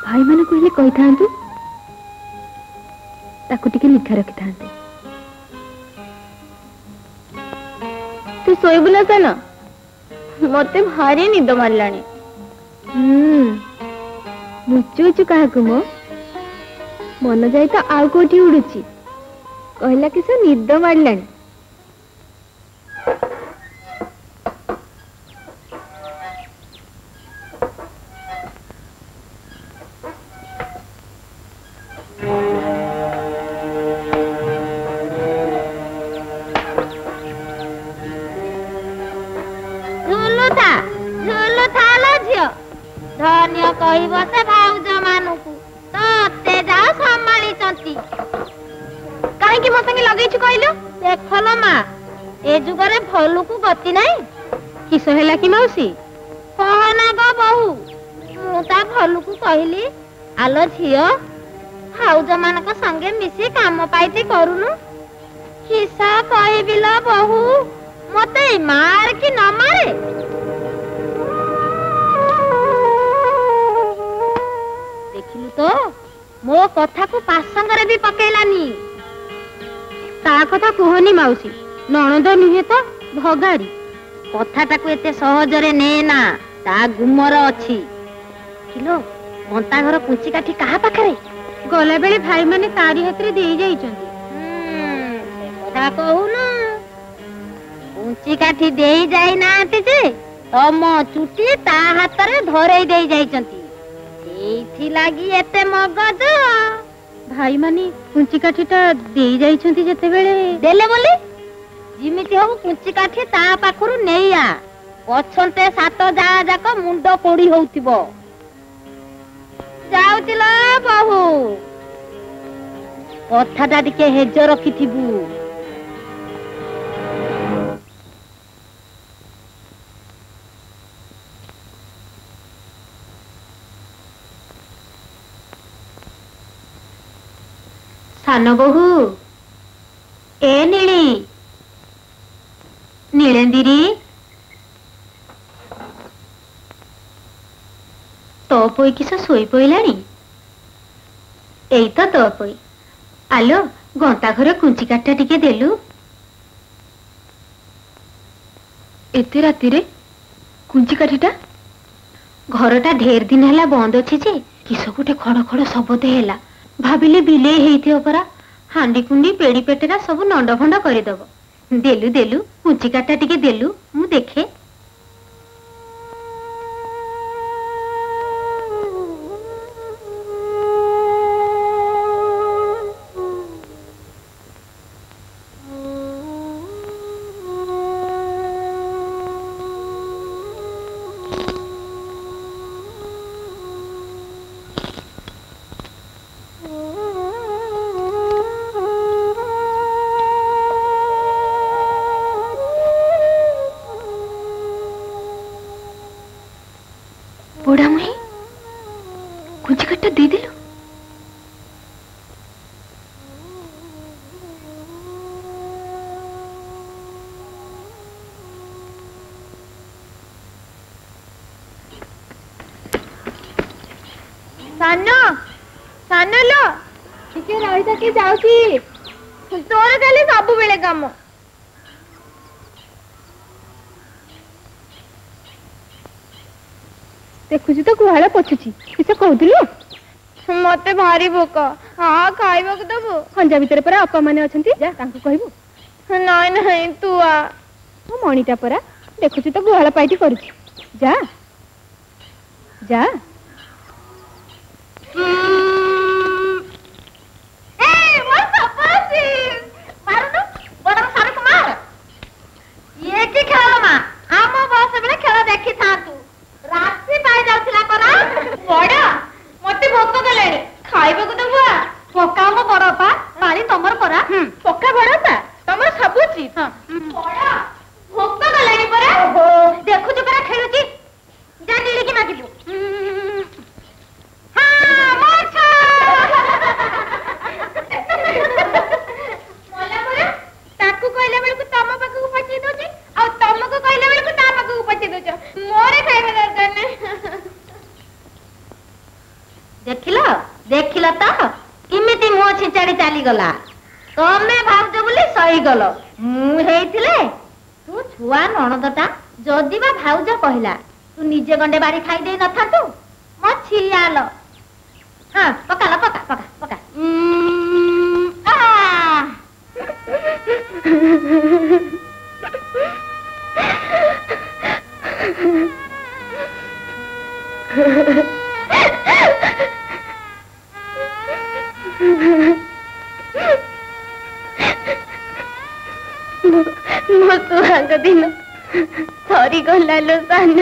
ଭାଇମାନଙ୍କୁ ହେଲେ କହିଥାନ୍ତୁ ତାକୁ ଟିକେ ଲିଖା ରଖିଥାନ୍ତେ। ତୁ ଶୋଇବୁ ନା ସାନ? ମତେ ଭାରି ନିଦ ମାରିଲାଣି। ଲୁଚୁଛୁ କାହାକୁ ମୋ ମନ ଯାଇ ତ ଆଉ କୋଉଠି ଉଡୁଛି। କହିଲା କି ସେ ନିଦ ମାରିଲାଣି। ଧନ୍ୟ କହିବ ସେ ଭାଉଜ ମାନଙ୍କୁ ତତେ ଯାହା ସମ୍ଭାଳିଛନ୍ତି। କାହିଁକି ମୋ ସାଙ୍ଗେ ଲଗେଇଛୁ କହିଲୁ? ଦେଖଲ ମା, ଏ ଯୁଗରେ ଭଲୁକୁ ଗତି ନାହିଁ। କିସ ହେଲା କି ମାଉସୀ? କହନା ଗୋ ବୋହୁ, ମୁଁ ତା ଭଲୁକୁ କହିଲି, ଆଲୋ ଝିଅ, ଭାଉଜ ମାନଙ୍କ ସଙ୍ଗେ ମିଶି କାମ ପାଇତି କରୁନୁ। କିସ କହିବି ଲୋ ବୋହୁ, ମତେ ମାର କି ନ ମାରେ? ଦେଖିଲୁ ତ ମୋ କଥାକୁ ପାସଙ୍ଗରେ ବି ପକେଇଲାନି। ତା କଥା କୁହନି ମାଉସୀ, ନଣନ୍ଦ ନୁହେଁ ତ ଭଗାରୀ। କଥାଟାକୁ ଏତେ ସହଜରେ ନେ ନା, ତା ଗୁମର ଅଛି। କିଲୋ, ଗନ୍ତାଘର କୁଞ୍ଚି କାଠି କାହା ପାଖରେ? ଗଲାବେଳେ ଭାଇମାନେ ତାରି ହାତରେ ଦେଇ ଯାଇଛନ୍ତି। ସେ କଥା କହୁନୁ। କୁଞ୍ଚି କାଠି ଦେଇ ଯାଇନାହାନ୍ତି ଯେ ତମ ଚୁଟି ତା ହାତରେ ଧରେଇ ଦେଇ ଯାଇଛନ୍ତି। ସେଇଥିଲାଗି ଏତେ ମଗଜ। ଭାଇମାନେ କୁଞ୍ଚି କାଠିଟା ଦେଇ ଯାଇଛନ୍ତି ଯେତେବେଳେ ଦେଲେ ବୋଲି ଯେମିତି ହଉ କୁଞ୍ଚି କାଠି ତା ପାଖରୁ ନେଇଆ। ପଛନ୍ତେ ସାତ ଯାହା ଯାକ ମୁଣ୍ଡ ପୋଡି ହଉଥିବ। ଯାଉଥିଲ ବୋହୁ, କଥାଟା ଟିକେ ହେଜ ରଖିଥିବୁ। ସାନ ବୋହୁ, ଏ ନୀଳି, ନୀଳେନ୍ଦିରି, ତୋ ପୋଇ କିସ ଶୋଇ ପଇଲାଣି? ଏଇ ତ ତୋ ପୋଇ। ଆଲୋ, ଗନ୍ତାଘର କୁଞ୍ଚି କାଠିଟା ଟିକେ ଦେଲୁ। ଏତେ ରାତିରେ କୁଞ୍ଚି କାଠିଟା? ଘରଟା ଢେର ଦିନ ହେଲା ବନ୍ଦ ଅଛି ଯେ କିସ ଗୋଟେ ଖଡ ଖଡ ଶବ୍ଦ ହେଲା। ଭାବିଲେ ବିଲେଇ ହେଇଥିବ ପରା। ହାଣ୍ଡି କୁଣ୍ଡି ପେଡି ପେଟେରା ସବୁ ନଣ୍ଡ ଭଣ୍ଡ କରିଦବ। ଦେଲୁ ଦେଲୁ କୁଞ୍ଚି କାଠିଟା ଟିକେ ଦେଲୁ, ମୁଁ ଦେଖେ। बुढ़ा मुही कुछ कट्टा दे दिलो। सानो सानो लो ଟିକେ ରହିଥା କି ଯାଉଛି। ତୋର ଖାଲି ସବୁବେଳେ କାମ। ଦେଖୁଛୁ ତ ଗୁହାଳ ପୋଛୁଛି। କିସ କହୁଥିଲୁ? ମତେ ଭାରି ଭୋକ। ହଁ, ଖାଇବାକୁ ଦବୁ? ଖଞ୍ଜା ଭିତରେ ପରା ଅପା ମାନେ ଅଛନ୍ତି, ଯା ତାଙ୍କୁ କହିବୁ। ନାଇଁ ନାଇଁ, ତୁ ଆ। ମୋ ମଣିଟା ପରା, ଦେଖୁଛୁ ତ ଗୁହାଳ ପାଇଟି କରୁଛି। ଯା ଯା। ଦେଖିଲ ଦେଖିଲ ତ କେମିତି ମୁହଁ ଛିଞ୍ଚାଡି ଚାଲିଗଲା। ତମେ ଭାବୁଛ ବୋଲି ସହିଗଲ, ମୁଁ ହେଇଥିଲେ ତୁ ଛୁଆ ନଣନ୍ଦଟା ଯଦି ବା ଭାଉଜ କହିଲା ତୁ ନିଜେ ଗଣ୍ଡେ ବାড়ি ଖାଇଦେଇ ନଥାନ୍ତୁ। ମୋ ଛିଆଲ ହଁ ପକାଲ ପକା ପକା ପକା ମୋ ସୁହାଗ ଦିନ ସରିଗଲା ଲୋ ସାନ।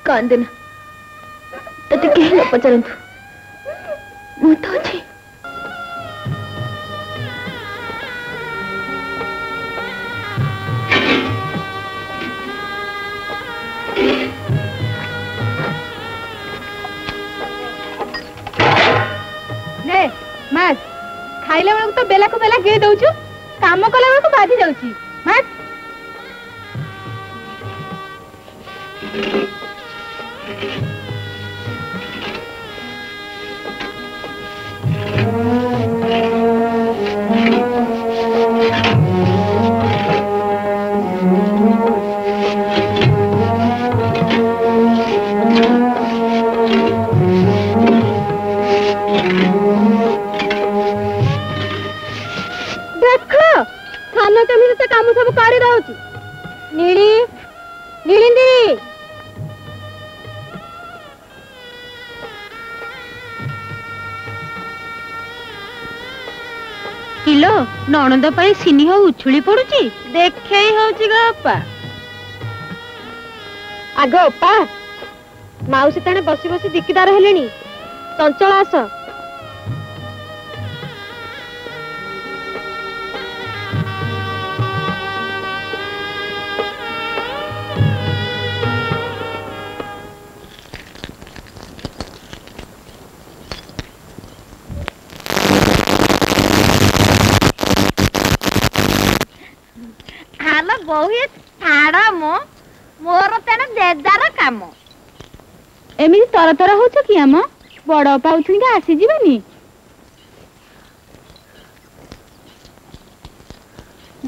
କାନ୍ଦନା ତତେ କେହି ନ ପଚାରନ୍ତୁ, ମୁଁ ତ ଅଛି। ମାଛ ଖାଇଲା ବେଳକୁ ତ ବେଲାକୁ ବେଲା ଗିଳି ଦଉଛୁ, କାମ କଲା ବେଳକୁ ବାଜି ଯାଉଛି। ମାଛ କାମ ସବୁ କରି ଦଉଛି। ନୀଳି ନୀଳିନ୍ଦି କିଲୋ ନଣନ୍ଦ ପାଇଁ ସିନିହ ଉଛୁଳି ପଡୁଛି, ଦେଖେଇ ହଉଛି ଗା ଅପା। ଆଗ ଅପା ମାଉସୀ ତାଣେ ବସି ବସି ଦିକିଦାର ହେଲେଣି, ଚଞ୍ଚଳ ଆସ। मोर तेना देदार काम एमिति तर तर होछ कि हम बड़ पाउछनी के आसी जीवनी।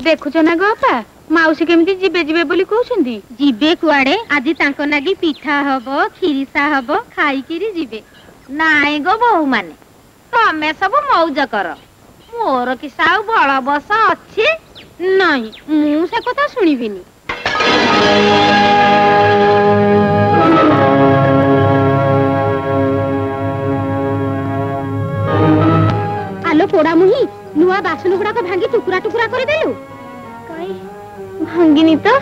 देखुछ ना गो अपा माउसी केमिति जीबे जीबे बोली कहउछंदी। जीबे कुआडे आदि तांको नागी पिठा हबो खीरिसा हबो खाई किरी जीबे। नाई गो बहु माने तमे सब मौज कर, मोर कि साउ बड़ बस अछि नहीं मु से कथा सुनिबिनी। आलो पोड़ा मुही नुआ बासन गुड़ा को भांगी टुकुरा टुकुरा कर देलु। काई भांगिनी तो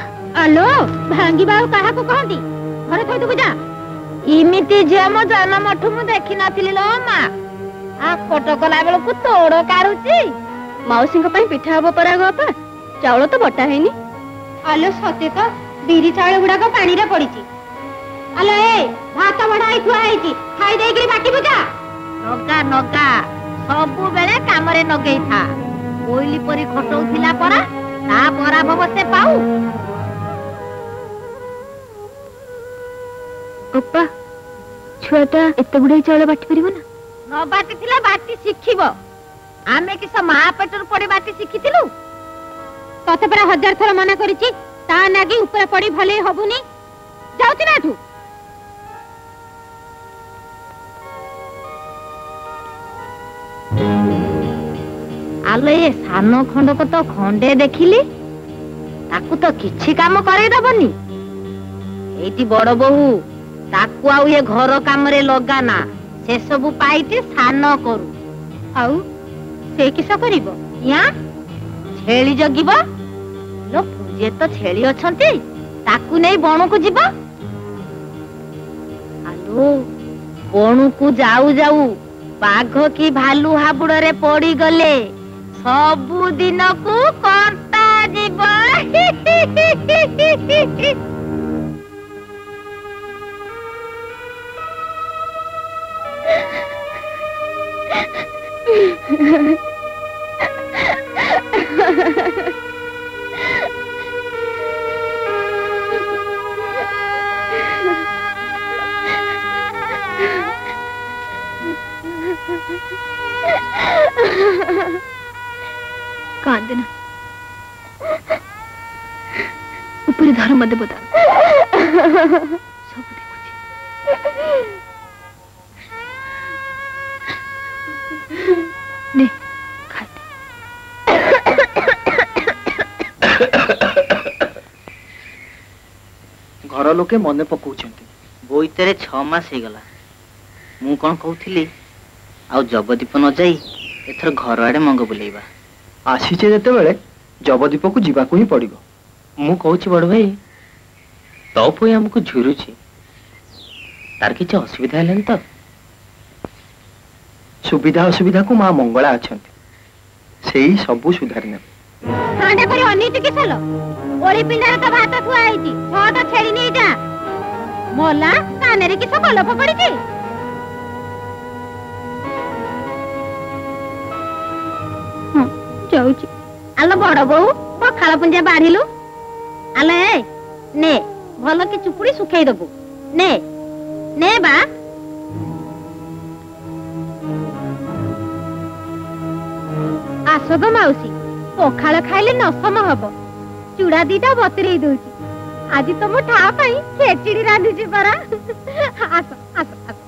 आलो भांगी बाउ काहा को कहंती घरे थई दुको जा। इमिति जे मो जन्म ठु मु देखि नथिली लो मा। आ कोटो कला बेल को तोड़ काढुची। माउसी को पई पिठा हबो परा गो अपा, चाउल तो बटा हेनी। आलो सते तो बिरी चाउल गुड़ा को पानी रे पड़ीची। आलो ए भात बढाई थुआ हेची खाई देई के बाटी बुजा। नगा नगा सबु बेले काम रे नगेई था, कोइली परी खटौथिला परा ता परा भवसे पाऊ। अपा छुआटा एते गुड़ाई चाउल बाटी परिबो ना? न बाटी थिला बाटी शिखिबो। आमे कि स महा पेटर पड़ी बाटी शिखिथिलु। तते परा 1000 थर मना करिछि ता नागी ऊपर पड़ी भले हबुनी। जाउति ना तू आलो ये सानो खंड को तो खंडे देखिली ताकू तो किछि काम करे दबनी। एटी बड़ बहु ताकू आउ ये घर काम रे लगाना, से सब पाइते सानो करू। आउ से किसा करिवो या छेली जगिबो लो पूजे तो छेली अछंती ताकू नै बणु को जीबो। आलो बणु को जाऊ जाऊ बाघ की भालू हाबुड़ रे पड़ी गले सबु दिन को कंटा जीबो। कांदना ऊपर धर मत बता सब देखुची ने खाते घर लोके मने पकाउछन्ति बोइतरे 6 मास हे गला मु कोन कहउथिली आ जबदीप न जाई एथर घर आड़े मंग बुलेइबा आसीचे जेते बेले जबदीप को जीवाकू ही पड़िबो मु कहूची बड़ भाई तो पुई हमको झुरुची तार किछ असुविधा हेलन तो सुविधा असुविधा को मां मंगला अछंती सेही सबु सुधारि ने कांडे करी अनीति के चलो ओली पिंडारे तो भात थुआ आईची छो तो छेड़ी नहीं जा मोला कानेरे किछ गलप पड़ीची जाउची आलो बड़ बहू पखाला पुंजे बाढ़िलु आले ने भलो की चुपुड़ी सुखाई दबु ने ने बा आसो तो माउसी पखाल खाइले नसम हबो चूड़ा दीटा बतरेई दउची आज तो मो ठा पई खेचड़ी रांधुची परा आसो आसो आसो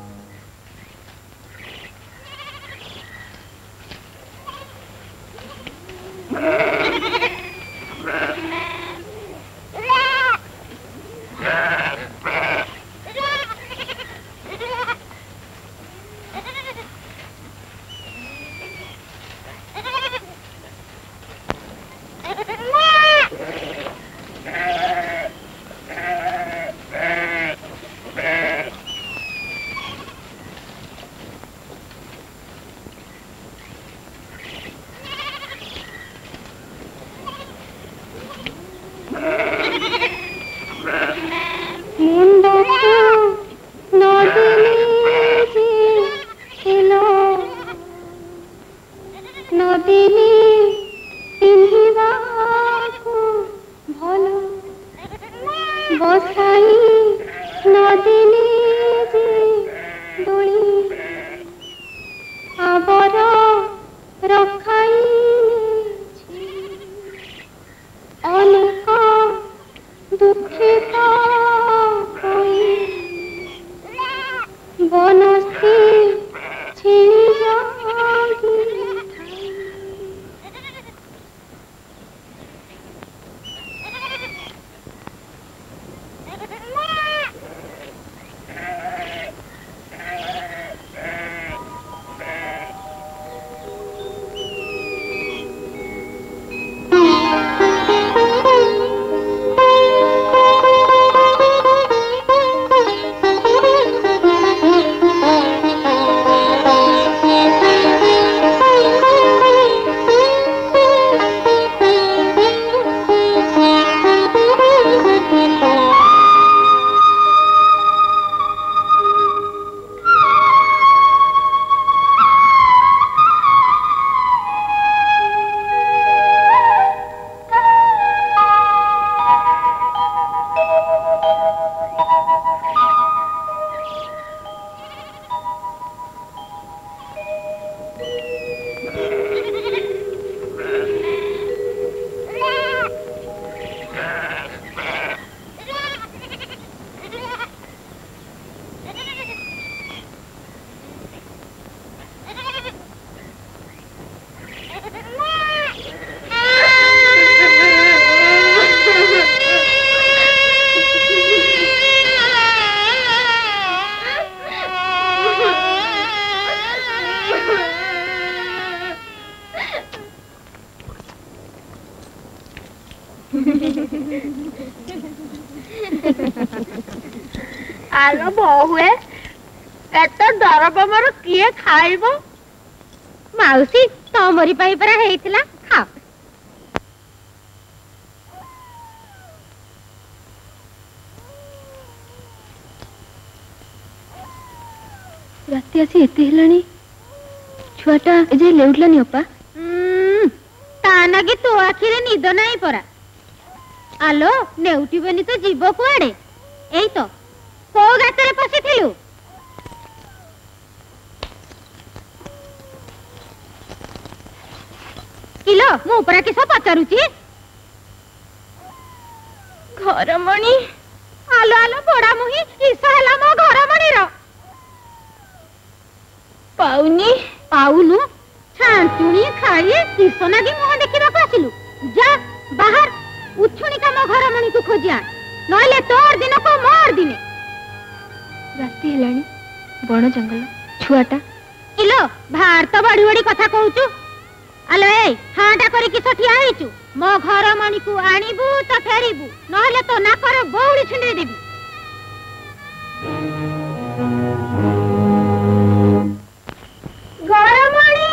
आलो बहुए एत दरब मर किए खाइबो माउसी तमरी पाई परा हेइथिला खा राती आसी एते हेलानी छुआटा जे लेउटलानी अपा ता नागी तो आखिरे निद नाही परा आलो नेउटिबनी तो जीव कुआडे एई तो को गातरे पसिथिलु मु परा किस पचारुची घरमणी आलो आलो बड़ा मुही ईसा हला मो घरमणी रो पाउनी पाउनु छांचुनी खाई ईसा नागी मुह देखिबा को आसिलु जा बाहर उछुनी का मो घरमणी को खोजिया नहले तोर दिन को मोर दिने राती हेलानी बण जंगल छुआटा इलो भार तो बड़ी बड़ी कथा कहूचु आलो ए हाटा करी कि सठिया हेचु मो घरमणी को आनिबु तो फेरिबु नहले तो नाकर बौड़ी छिंडी देबी घरमणी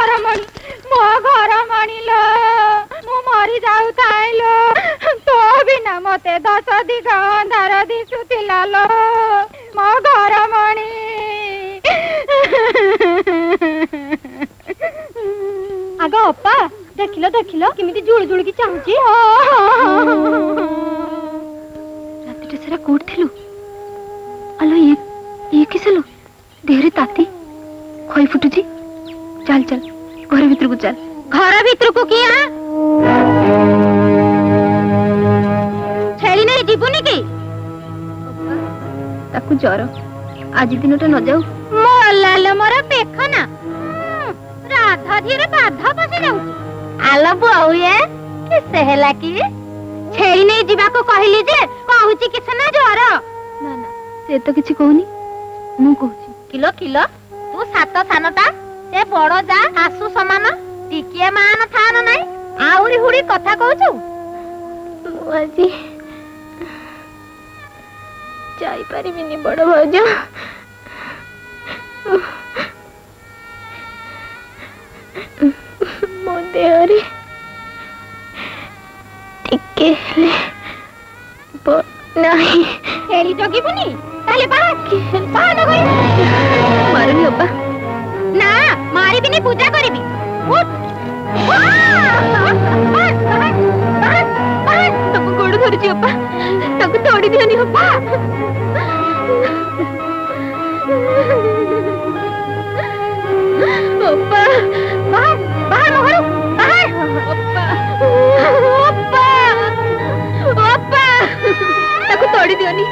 घरमणी मो घरमणी लो मु मरी जाऊ थाइलो तो बिना मते 10 दिग अंधार दिसुतिला लो मो घरमणी आगो अप्पा देखिलो देखिलो किमिति जुळ जुळकी चाहुची रातिटे सारा कोट थिलु अलो ये किसलो देहरे ताती खई फुटुची चल चल घर भीतर को चल घर भीतर को किया छेली नहीं जीवनी की ताकू जर आज दिनटा न जाऊ मोलाल मोर पेखना राधा धीरे बाधा पसी जाउची आलो बहु ये किसे हैला की छेली नहीं जीवा को कहली जे कहूची किछ ना जर ना ना से तो किछि कहूनी मु कहूची किलो किलो तू सात सानटा से बड़ जा आसु समान टिकिए मान थान नाही आउरी हुडी कथा कहूछु मु आजी जाई परिबिनी बड़ भौजा मो देहरे टिके हेले नहीं हेली जगिबुनी ताले बाहर गई मारनी अब्बा ना मारी बिनी पूजा करिबी उठ तमु गोड़ धरची अब्बा ताको तोड़ी दियानी अब्बा अब्बा बाहर बाहर मोहरु बाहर अब्बा अब्बा अब्बा ताको तोड़ी दियानी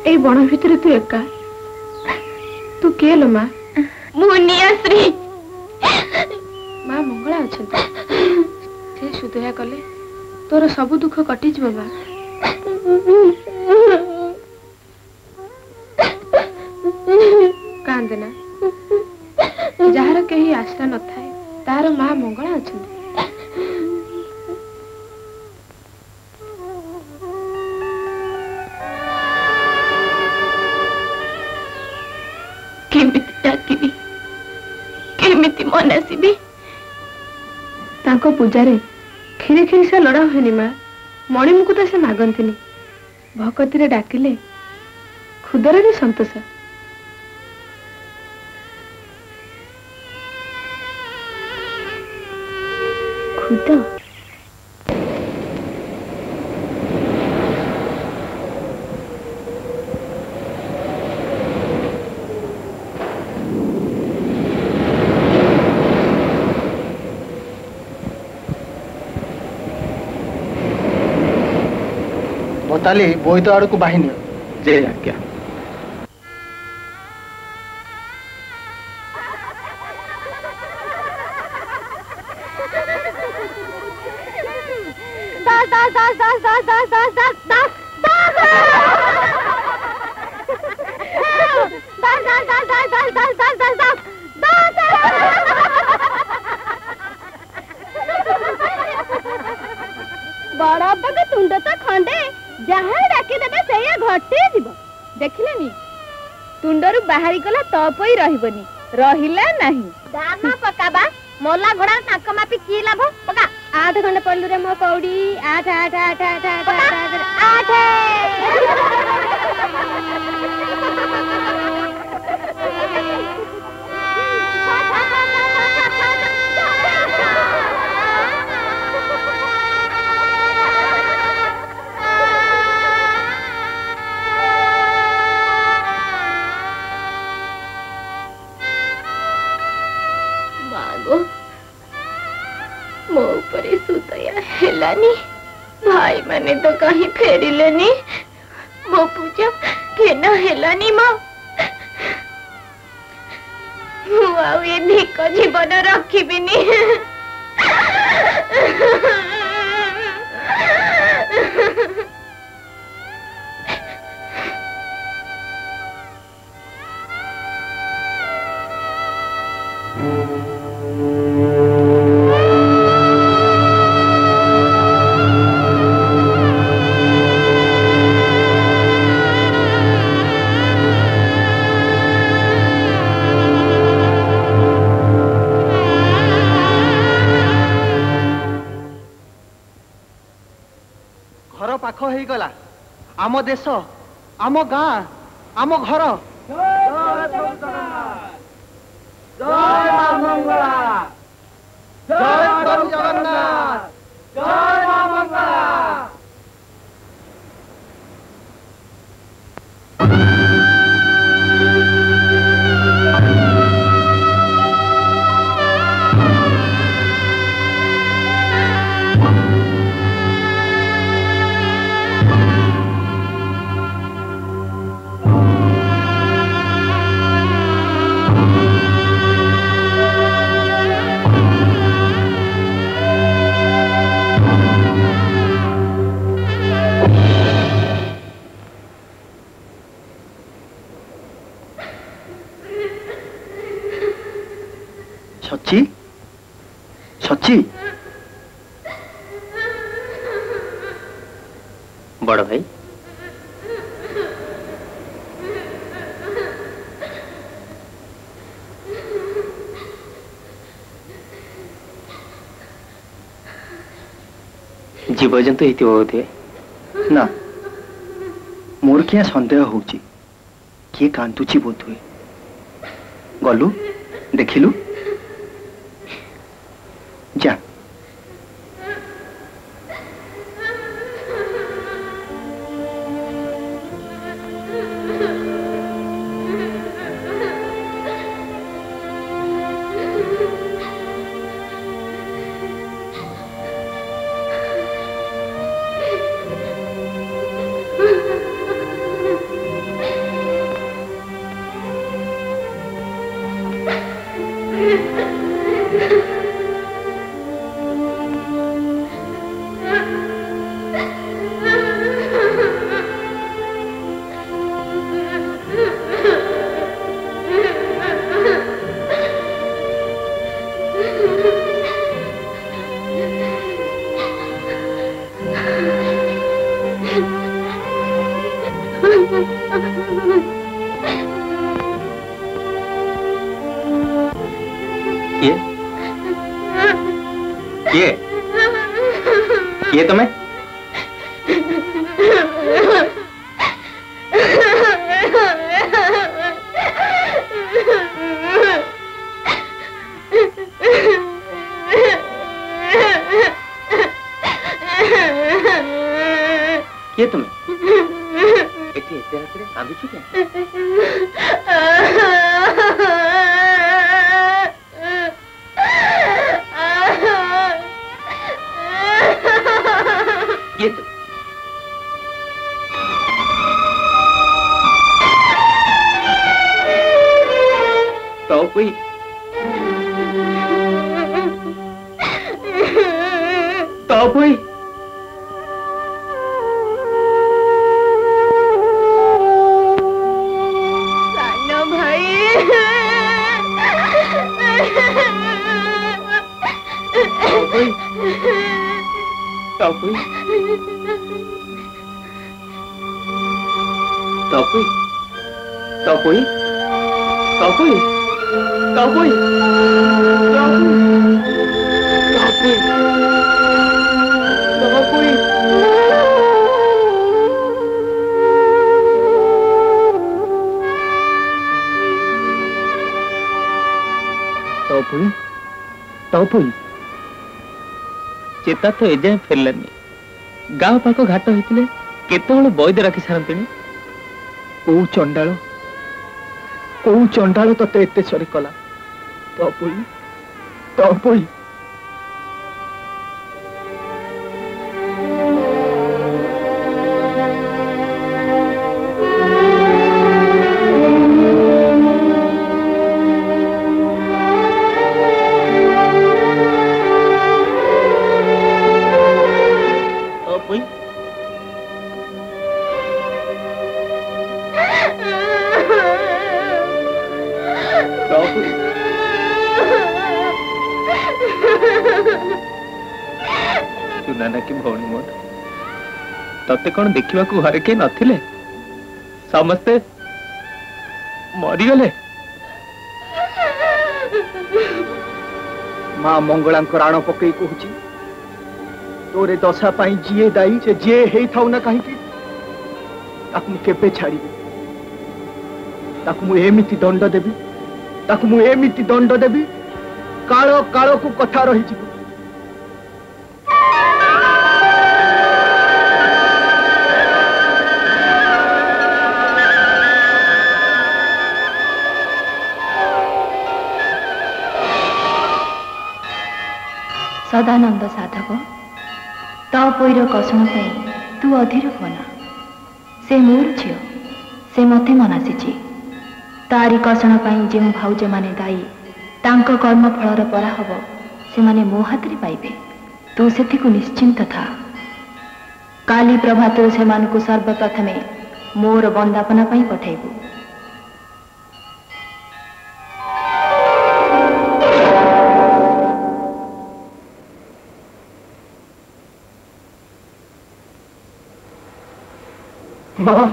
ए बण भितर तू एका तू के लो माँ मुनियाश्री माँ मंगला अच्छा से सुधया कले तोर सब दुख कटि जीव माँ कांदना जार कहीं आशा न थाए तार माँ मंगला अच्छा केमिति डाकिबी केमिति मनासीबी तांको पूजारे खिरी खिरी से लड़ा हुएनी माँ मणिमुकु तो से मागंतिनी भकती रे डाकिले खुदरे भी संतोष खुद बताली बोईत आड़ को बाहिनी जय आज्ञा बड़ा बग तुंड तो खंडे जहाँ डाकी देबे सेया घटे जीव देखिलेनी तुंडरू बाहरी गला तपई रहिबनी रहिला नहीं दाना पकाबा मोला घोड़ा नाक मापी की लाभ पका 8 घंटे पल्लू रे मो कौड़ी 8 8 8 8 8 मो ऊपर सुतया हेलानी भाई माने तो कहीं फेरिलेनी मो पूजा केना हेलानी मो ये धिक जीवन रखिबिनी घर पाख हो गला आम देश आम गाँ आम घर जय मां मंगला जय प्रभु जगन्नाथ जय मां मंगला। सच्ची सच्ची बड़ भाई जीवजंतु ये बोधे ना मोर क्या सन्देह होची किए कांतुची बोध हुए गलु देखिलु जा ये तुम्हें ये तुम्हें एते रात रे कांदुछु के ये तो कोई कोई सानो भाई चेता तो एजाए फेरलानी गाँव पाख घाट होते केत बैद रखी सारती को चंडाल तते एते सरी कला तपुई सुनाना की भौणी मोर तते कौन देखा घरे के नथिले समस्ते मरीगले माँ मंगला राण पकई कहूँ तोरे दशा पाई जीए दायी से जीए हे थाउ ना कहीं केबे छाड़ी ताकू एमिति दंड देवी ताकू मु एमिति दंड देवी कालो कालो को कथा रही जीव सदानंद साधक तो पैर कसण तू अधीर होना से मोर झील से मते मनासी तारी कसण जो भाउज माने दायी तांको कर्म फलर पराहब से माने मो हाथ रे पाइबे तू से निश्चिंत था काली प्रभात से सर्वप्रथमे मोर बंदापना पाई पठाइबू माँ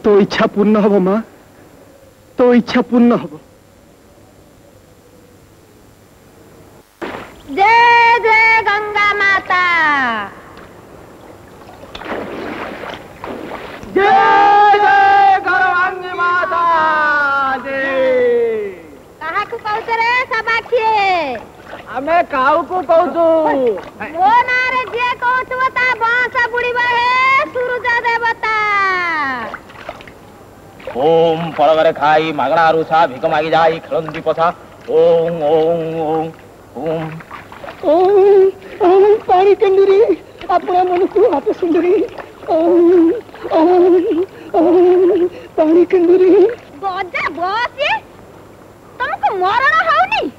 तो इच्छा पूर्ण हब माँ तो इच्छा पूर्ण हब जय जय गंगा माता जय जय गर्भांगी माता जय कहा को कहत रे सबाखिए हमें काऊ को कहू मो ना रे जे कहत ता बांसा बुड़ीबा हे सूरज देवता ओम पड़वरे खाई मागणा रुषा भिक मागी जाई खेलंदी पछा ओम ओम ओम ओम ओम ओम पानी कंदुरी अपना मन को हाथ सुंदरी ओम ओम ओम पानी कंदुरी बजा बस तुमको मरण होनी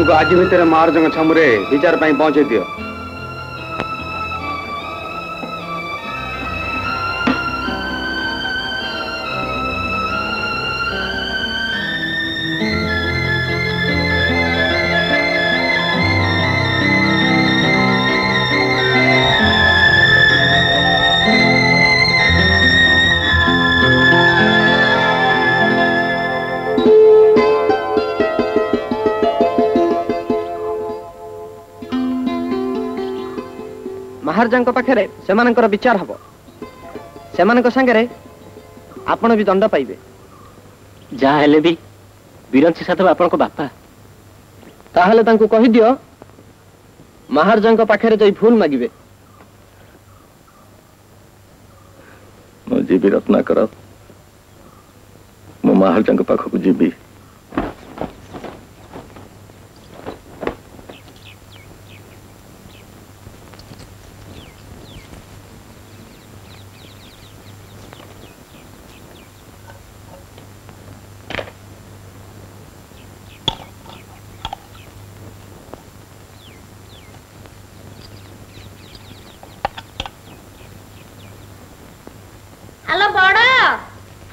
को आज भितर महाराज छमुरे विचार पाई पहुंचे दियो महाराजा पाखे से विचार हम से सांगे आपण भी दंड पाइबे जहाँ हेले भी बिरंची साधव आपण को बापा ताहले तांको कहि दियो महाराजा पाखे जाई भूल मागिबे मो जीवी रत्नाकर मो महाराजा पाखक जीवी हेलो बड़ा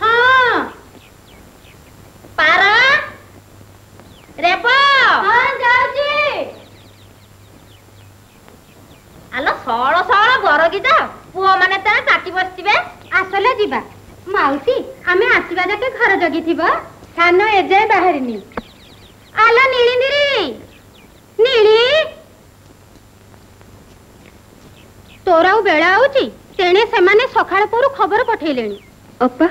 हाँ पारा रेपो हाँ जाऊची हेलो सौड़ सौड़ घर की जा पुओ माने तेरे ताकी बसथिबे आसले जीवा माउसी हमें आसीबा जाके घर जगी थिबो सानो एजे बाहरिनी आलो नीली नीली नीली तोरा बेला होची तेणे सेमाने सखाळ पुरु खबर पठेलेनी अप्पा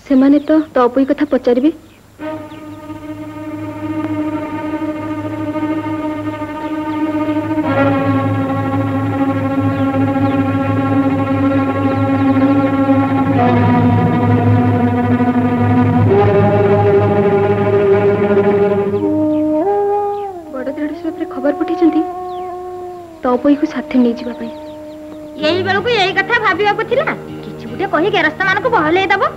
सेमाने तो तोपई कथा पचारिबे तपई को साथे नहीं जीवा पाई यही बेलू यही कथा भाविया थिला किछि गुटे कहि गेरस्त मानक बहले दबो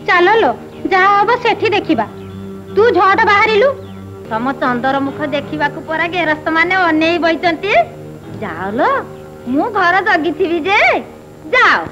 चल लो जा हबो सेठी देखिबा तू झट बाहरिलु तम चंदर मुख देखिबा को परा गेरस्त माने अनेई बइचंती जाओ लो मु घर जगिथिबी जे जाओ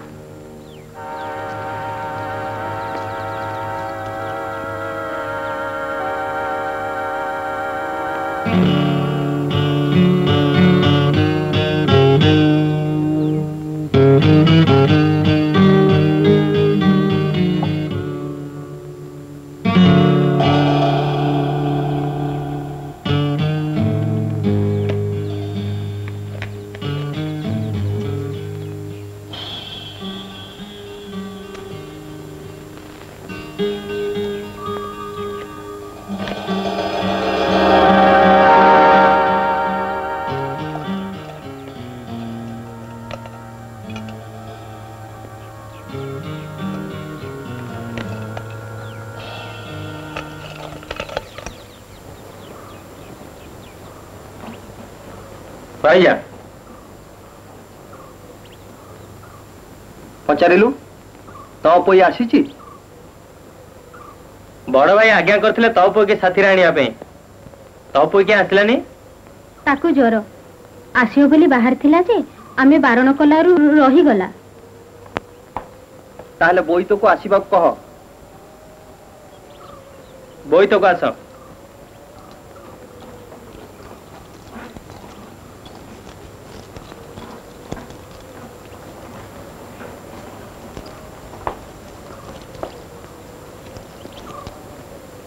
भाईया पचारिलु तो पई आसीची बड़ भाई आज्ञा करथिले तो पई के साथी राणिया पे तो पई के आसलानी ताकू ज्वर आसियो बोली बाहर थिला जे आमे बारण कलारू रही गला ताहले बोईतो को आसीबा कह बोईतो को आस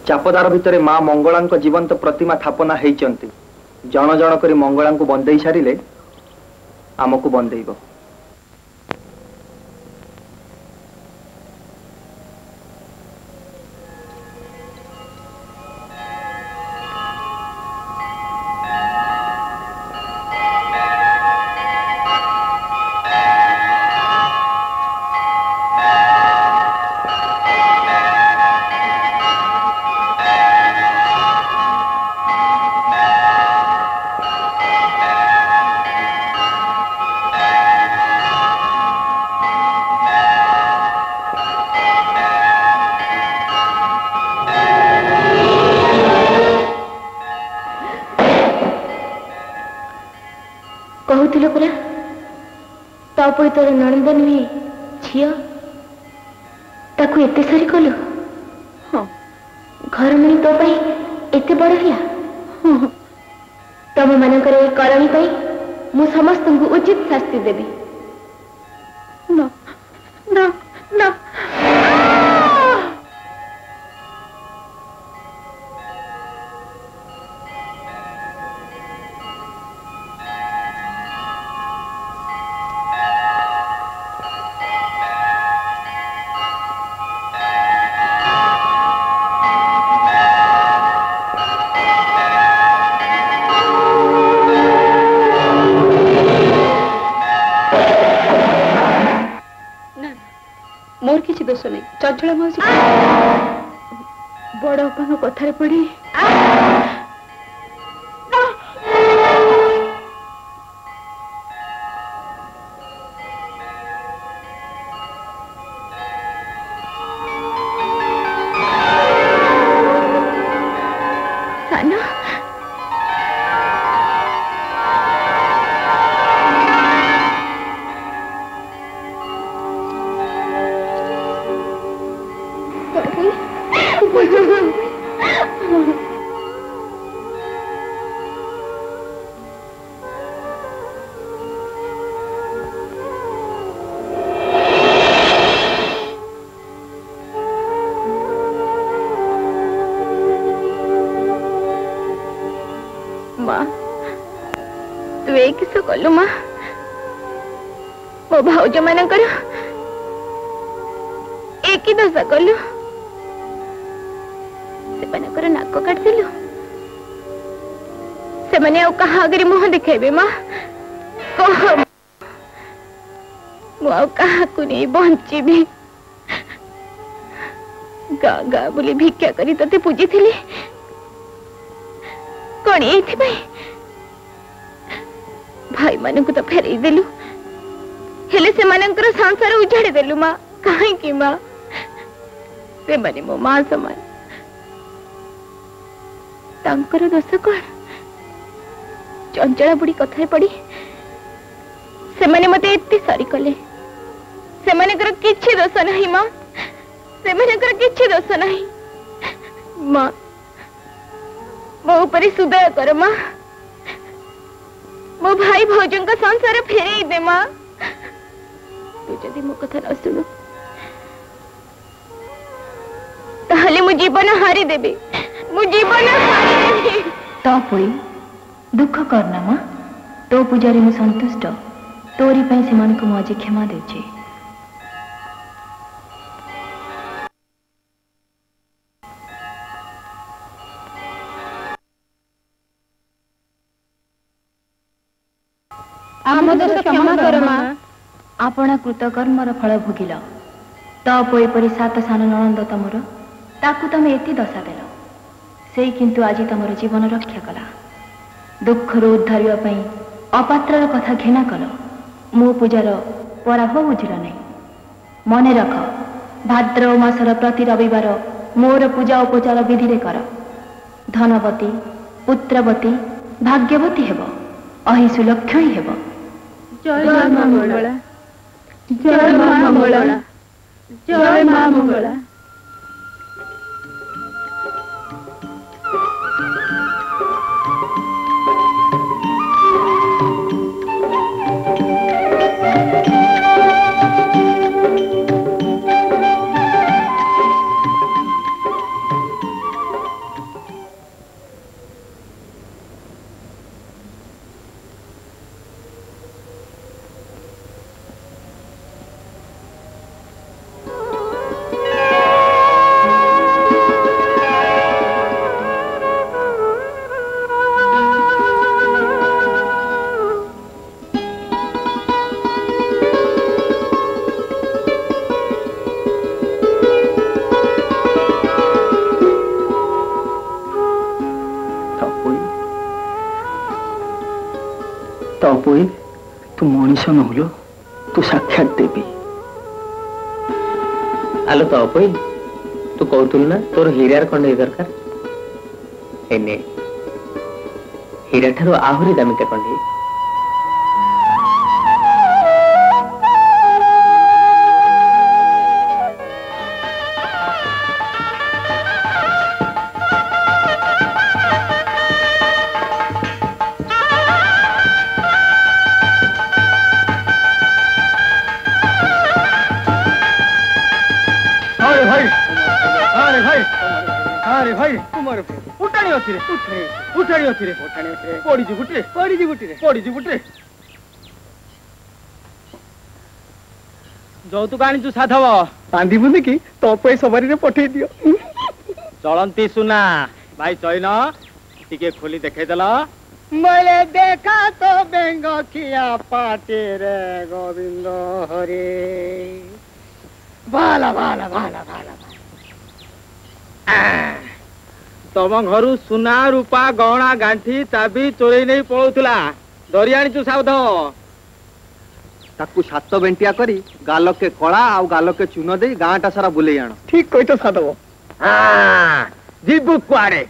चापदार भितरे माँ मंगलांक जीवंत प्रतिमा स्थापना हेइचंती जन जन करी मंगलांको बंदेई सारिले आमको बंदेइबो कहूथिलो परा तपई तोर नणंद नुहे झियो ताकू एते सारी कलु हाँ घर मुनि तो पाई एते बड़ हिला तम मानकर ए करणी पाई मु समस्त को उचित शास्ति देबी ना ना ना मोर किसी दोष नहीं चंचला मौसी बड़ अपन कथारे पड़ी साना किस कलु माँ मो भाउज मानकर एक दशा कलु से नाक काटिलु से मैंने कहा आगे मुह देखेबे माँ कह मुझको नहीं बंची गाँ गाँ बोली भिक्षा करी तते पूजी थी कौन ये भाई मानक तो फेरई देलु हेले से मानकर संसार उजाड़ी देलु माँ कहीं की माँ से माने मो माँ समान तांकर दोष कौन चंचला बुढ़ी कथा पड़ी से माने मते इतनी सारी कले से मानकर किछि दोष नहीं माँ से मानकर किछि दोष नहीं माँ मो ऊपर सुदय कर माँ मो भाई भौजन का संसार फेरे दे माँ तू जदि मो कथा न सुनु ताहले मु जीवन हारी देबी मु जीवन हारी देबी तो पुई दुख करना माँ तो पूजारी मु संतुष्ट तोरी पई से मन को मजे क्षमा देछे आम दोष क्षमा कर माँ आपण कृतकर्मर फल भोगिल तो पोई परी सात सान ननंद तमर ताकू तमे एति दशा देल से किंतु आज तमर जीवन रक्षा कला दुख रो उद्धारिया पई अपात्र कथा घेना कल मो पूजार पराभ बुझिल नहीं मने रख भाद्रव मासर प्रति रविवार मोर पूजा उपचार विधि रे कर धनवती पुत्रवती भाग्यवती हेब अहि सुलक्षणी हेब जय मां मंगला जय मां मंगला जय मां मंगला तू मनीष नहुल तू साक्षात देवी आलो तो अपई तू कहतुल ना तोर हीरार कंडे दरकार एने हीरा ठारो आहुरी दामिका कंडे যৌতুক আনিଛୁ ସାଧବ ବାନ୍ଧିବୁନି କି ତୋ ପାଇଁ ସବାରିରେ ପଠେଇ ଦିଅ ଚଳନ୍ତି ସୁନା ଭାଇ ଚଇନ ଟିକେ ଖୋଲି ଦେଖେଇଦେଲ मैले देखा तो बेंग किया पाटे रे गोविंद हरे भाला भाला भाला भाला ତମ ଘରୁ ସୁନା ରୂପା ଗହଣା ଗାଣ୍ଠି ଚାବି ଚୋରେଇ ନେଇ ପଳଉଥିଲା ଧରି ଆଣିଛୁ ସାଧବ ତାକୁ ସାତ ବେଣ୍ଟିଆ କରି ଗାଲକେ କଳା ଆଉ ଗାଲକେ ଚୂନ ଦେଇ ଗାଁଟା ସାରା ବୁଲେଇ ଆଣ ठीक कही तो साधव ଯିବୁ କୁଆଡେ